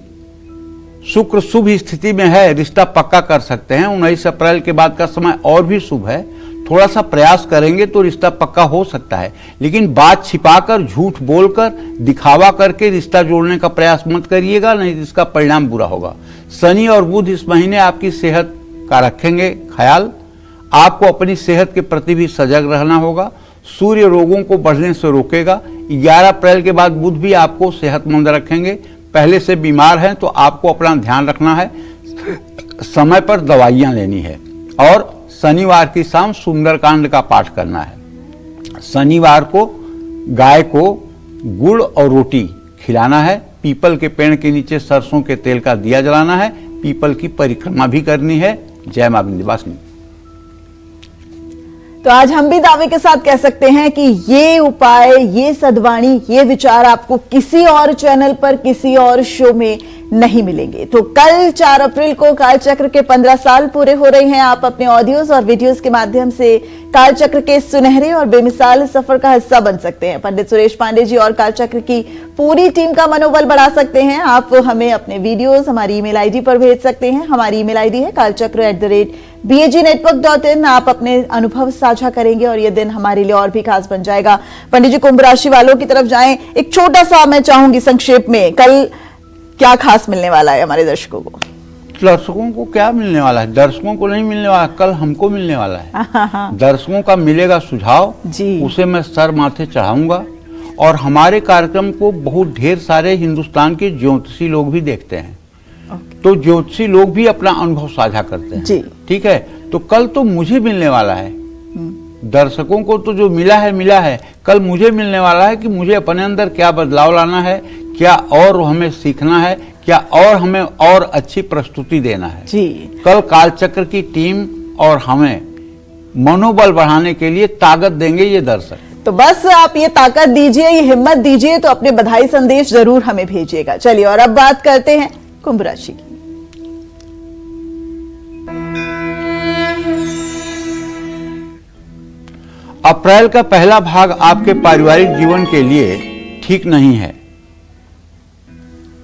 शुक्र शुभ स्थिति में है, रिश्ता पक्का कर सकते हैं। 19 अप्रैल के बाद का समय और भी शुभ है। थोड़ा सा प्रयास करेंगे तो रिश्ता पक्का हो सकता है, लेकिन बात छिपाकर, झूठ बोलकर, दिखावा करके रिश्ता जोड़ने का प्रयास मत करिएगा, नहीं तो इसका परिणाम बुरा होगा। शनि और बुध इस महीने आपकी सेहत का रखेंगे ख्याल। आपको अपनी सेहत के प्रति भी सजग रहना होगा। सूर्य रोगों को बढ़ने से रोकेगा। 11 अप्रैल के बाद बुध भी आपको सेहतमंद रखेंगे। पहले से बीमार हैं तो आपको अपना ध्यान रखना है, समय पर दवाइयां लेनी है और शनिवार की शाम सुंदरकांड का पाठ करना है। शनिवार को गाय को गुड़ और रोटी खिलाना है। पीपल के पेड़ के नीचे सरसों के तेल का दिया जलाना है। पीपल की परिक्रमा भी करनी है। जय मां विंध्यवासिनी। तो आज हम भी दावे के साथ कह सकते हैं कि ये उपाय, ये सद्वाणी, ये विचार आपको किसी और चैनल पर, किसी और शो में नहीं मिलेंगे। तो कल 4 अप्रैल को कालचक्र के 15 साल पूरे हो रहे हैं। आप अपने ऑडियोज और वीडियोज के माध्यम से कालचक्र के सुनहरे और बेमिसाल सफर का हिस्सा बन सकते हैं। पंडित सुरेश पांडे जी और कालचक्र की पूरी टीम का मनोबल बढ़ा सकते हैं। आप हमें अपने वीडियोज हमारी ईमेल आईडी पर भेज सकते हैं। हमारी ईमेल आईडी है kalchakra@bagnetwork.in। आप अपने अनुभव साझा करेंगे और ये दिन हमारे लिए और भी खास बन जाएगा। पंडित जी, कुंभ राशि वालों की तरफ जाएं। एक छोटा सा मैं चाहूंगी संक्षेप में, कल क्या खास मिलने वाला है हमारे दर्शकों को? दर्शकों को क्या मिलने वाला है? दर्शकों को नहीं मिलने वाला, कल हमको मिलने वाला है। दर्शकों का मिलेगा सुझाव जी, उसे मैं सर माथे चढ़ाऊंगा। और हमारे कार्यक्रम को बहुत ढेर सारे हिंदुस्तान के ज्योतिषी लोग भी देखते हैं, तो ज्योतिषी लोग भी अपना अनुभव साझा करते हैं जी। ठीक है, तो कल तो मुझे मिलने वाला है। दर्शकों को तो जो मिला है, कल मुझे मिलने वाला है कि मुझे अपने अंदर क्या बदलाव लाना है, क्या और हमें सीखना है, क्या और हमें और अच्छी प्रस्तुति देना है जी। कल कालचक्र की टीम और हमें मनोबल बढ़ाने के लिए ताकत देंगे ये दर्शक। तो बस आप ये ताकत दीजिए, ये हिम्मत दीजिए, तो अपने बधाई संदेश जरूर हमें भेजिएगा। चलिए और अब बात करते हैं कुंभ राशि की। अप्रैल का पहला भाग आपके पारिवारिक जीवन के लिए ठीक नहीं है,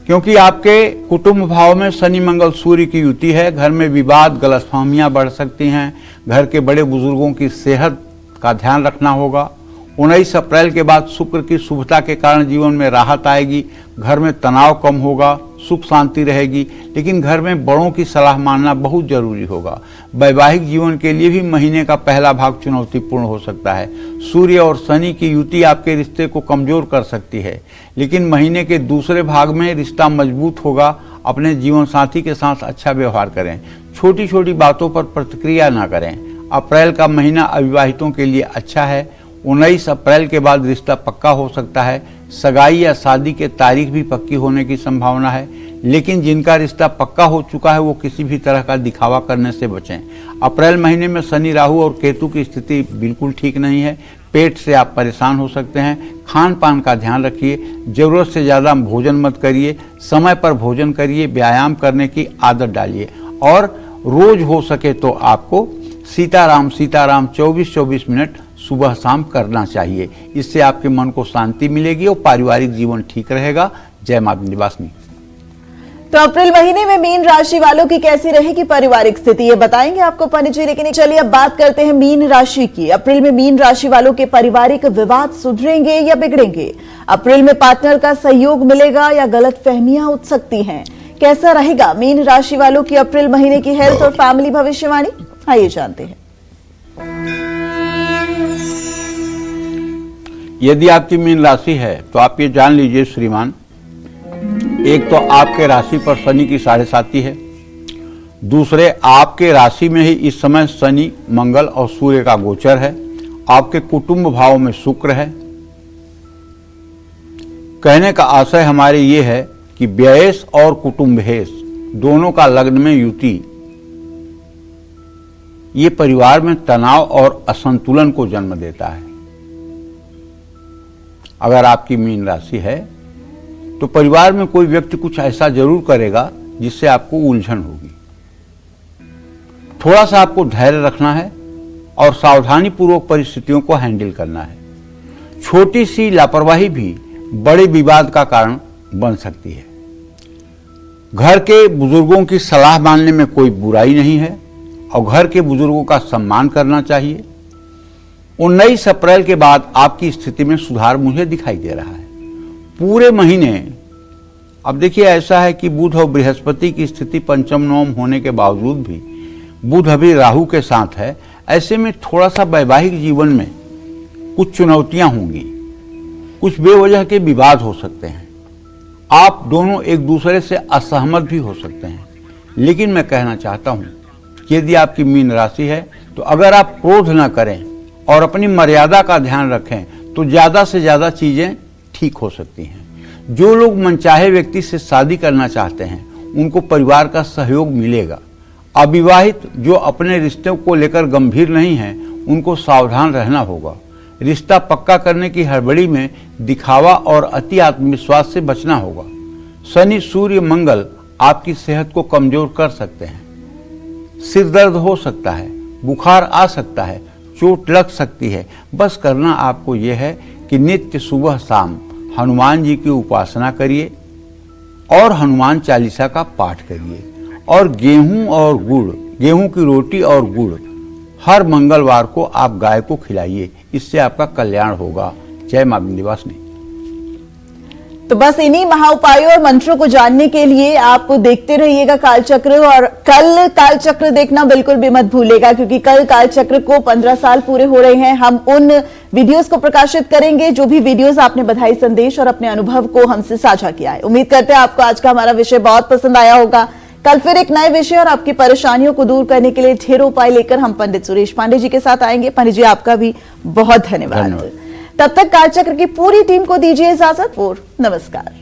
क्योंकि आपके कुटुंब भाव में शनि मंगल सूर्य की युति है। घर में विवाद, गलतफहमियां बढ़ सकती हैं। घर के बड़े बुजुर्गों की सेहत का ध्यान रखना होगा। 19 अप्रैल के बाद शुक्र की शुभता के कारण जीवन में राहत आएगी। घर में तनाव कम होगा, सुख शांति रहेगी, लेकिन घर में बड़ों की सलाह मानना बहुत जरूरी होगा। वैवाहिक जीवन के लिए भी महीने का पहला भाग चुनौतीपूर्ण हो सकता है। सूर्य और शनि की युति आपके रिश्ते को कमजोर कर सकती है, लेकिन महीने के दूसरे भाग में रिश्ता मजबूत होगा। अपने जीवन साथी के साथ अच्छा व्यवहार करें। छोटी छोटी बातों पर प्रतिक्रिया न करें। अप्रैल का महीना अविवाहितों के लिए अच्छा है। 19 अप्रैल के बाद रिश्ता पक्का हो सकता है। सगाई या शादी के तारीख भी पक्की होने की संभावना है, लेकिन जिनका रिश्ता पक्का हो चुका है वो किसी भी तरह का दिखावा करने से बचें। अप्रैल महीने में शनि, राहु और केतु की स्थिति बिल्कुल ठीक नहीं है। पेट से आप परेशान हो सकते हैं। खान पान का ध्यान रखिए। जरूरत से ज़्यादा भोजन मत करिए। समय पर भोजन करिए। व्यायाम करने की आदत डालिए और रोज हो सके तो आपको सीताराम 24-24 मिनट सुबह शाम करना चाहिए। इससे आपके मन को शांति मिलेगी और पारिवारिक जीवन ठीक रहेगा। जय मां विंध्यवासिनी। तो अप्रैल महीने में मीन राशि वालों की कैसी रहेगी पारिवारिक स्थिति, ये बताएंगे आपको पंडित जी। लेकिन चलिए अब बात करते हैं मीन राशि की। अप्रैल में मीन राशि वालों के पारिवारिक विवाद सुधरेंगे या बिगड़ेंगे? अप्रैल में पार्टनर का सहयोग मिलेगा या गलतफहमियां उठ सकती हैं? कैसा रहेगा मीन राशि वालों की अप्रैल महीने की हेल्थ और फैमिली भविष्यवाणी, आइए जानते हैं। यदि आपकी मीन राशि है तो आप ये जान लीजिए श्रीमान, एक तो आपके राशि पर शनि की 7.5 है। दूसरे, आपके राशि में ही इस समय शनि, मंगल और सूर्य का गोचर है। आपके कुटुंब भाव में शुक्र है। कहने का आशय हमारे ये है कि व्ययेश और कुटुंबेश दोनों का लग्न में युति ये परिवार में तनाव और असंतुलन को जन्म देता है। अगर आपकी मीन राशि है तो परिवार में कोई व्यक्ति कुछ ऐसा जरूर करेगा जिससे आपको उलझन होगी। थोड़ा सा आपको धैर्य रखना है और सावधानी पूर्वक परिस्थितियों को हैंडल करना है। छोटी सी लापरवाही भी बड़े विवाद का कारण बन सकती है। घर के बुजुर्गों की सलाह मानने में कोई बुराई नहीं है और घर के बुजुर्गों का सम्मान करना चाहिए। 19 अप्रैल के बाद आपकी स्थिति में सुधार मुझे दिखाई दे रहा है। पूरे महीने अब देखिए ऐसा है कि बुध और बृहस्पति की स्थिति पंचम नवम होने के बावजूद भी बुध अभी राहु के साथ है। ऐसे में थोड़ा सा वैवाहिक जीवन में कुछ चुनौतियां होंगी, कुछ बेवजह के विवाद हो सकते हैं, आप दोनों एक दूसरे से असहमत भी हो सकते हैं। लेकिन मैं कहना चाहता हूं कि यदि आपकी मीन राशि है तो अगर आप क्रोध न करें और अपनी मर्यादा का ध्यान रखें तो ज्यादा से ज्यादा चीजें ठीक हो सकती हैं। जो लोग मनचाहे व्यक्ति से शादी करना चाहते हैं उनको परिवार का सहयोग मिलेगा। अविवाहित जो अपने रिश्तों को लेकर गंभीर नहीं हैं उनको सावधान रहना होगा। रिश्ता पक्का करने की हड़बड़ी में दिखावा और अति आत्मविश्वास से बचना होगा। शनि सूर्य मंगल आपकी सेहत को कमजोर कर सकते हैं। सिर दर्द हो सकता है, बुखार आ सकता है, चोट लग सकती है। बस करना आपको यह है कि नित्य सुबह शाम हनुमान जी की उपासना करिए और हनुमान चालीसा का पाठ करिए और गेहूं की रोटी और गुड़ हर मंगलवार को आप गाय को खिलाइए। इससे आपका कल्याण होगा। जय मां विंध्यवासिनी। तो बस इन्हीं महाउपायों और मंत्रों को जानने के लिए आप देखते रहिएगा कालचक्र, और कल कालचक्र देखना बिल्कुल भी मत भूलेगा, क्योंकि कल कालचक्र को 15 साल पूरे हो रहे हैं। हम उन वीडियोस को प्रकाशित करेंगे जो भी वीडियोस आपने बधाई संदेश और अपने अनुभव को हमसे साझा किया है। उम्मीद करते हैं आपको आज का हमारा विषय बहुत पसंद आया होगा। कल फिर एक नए विषय और आपकी परेशानियों को दूर करने के लिए ढेरों उपाय लेकर हम पंडित सुरेश पांडे जी के साथ आएंगे। पंडित जी आपका भी बहुत धन्यवाद। तब तक कालचक्र की पूरी टीम को दीजिए इजाजत और नमस्कार।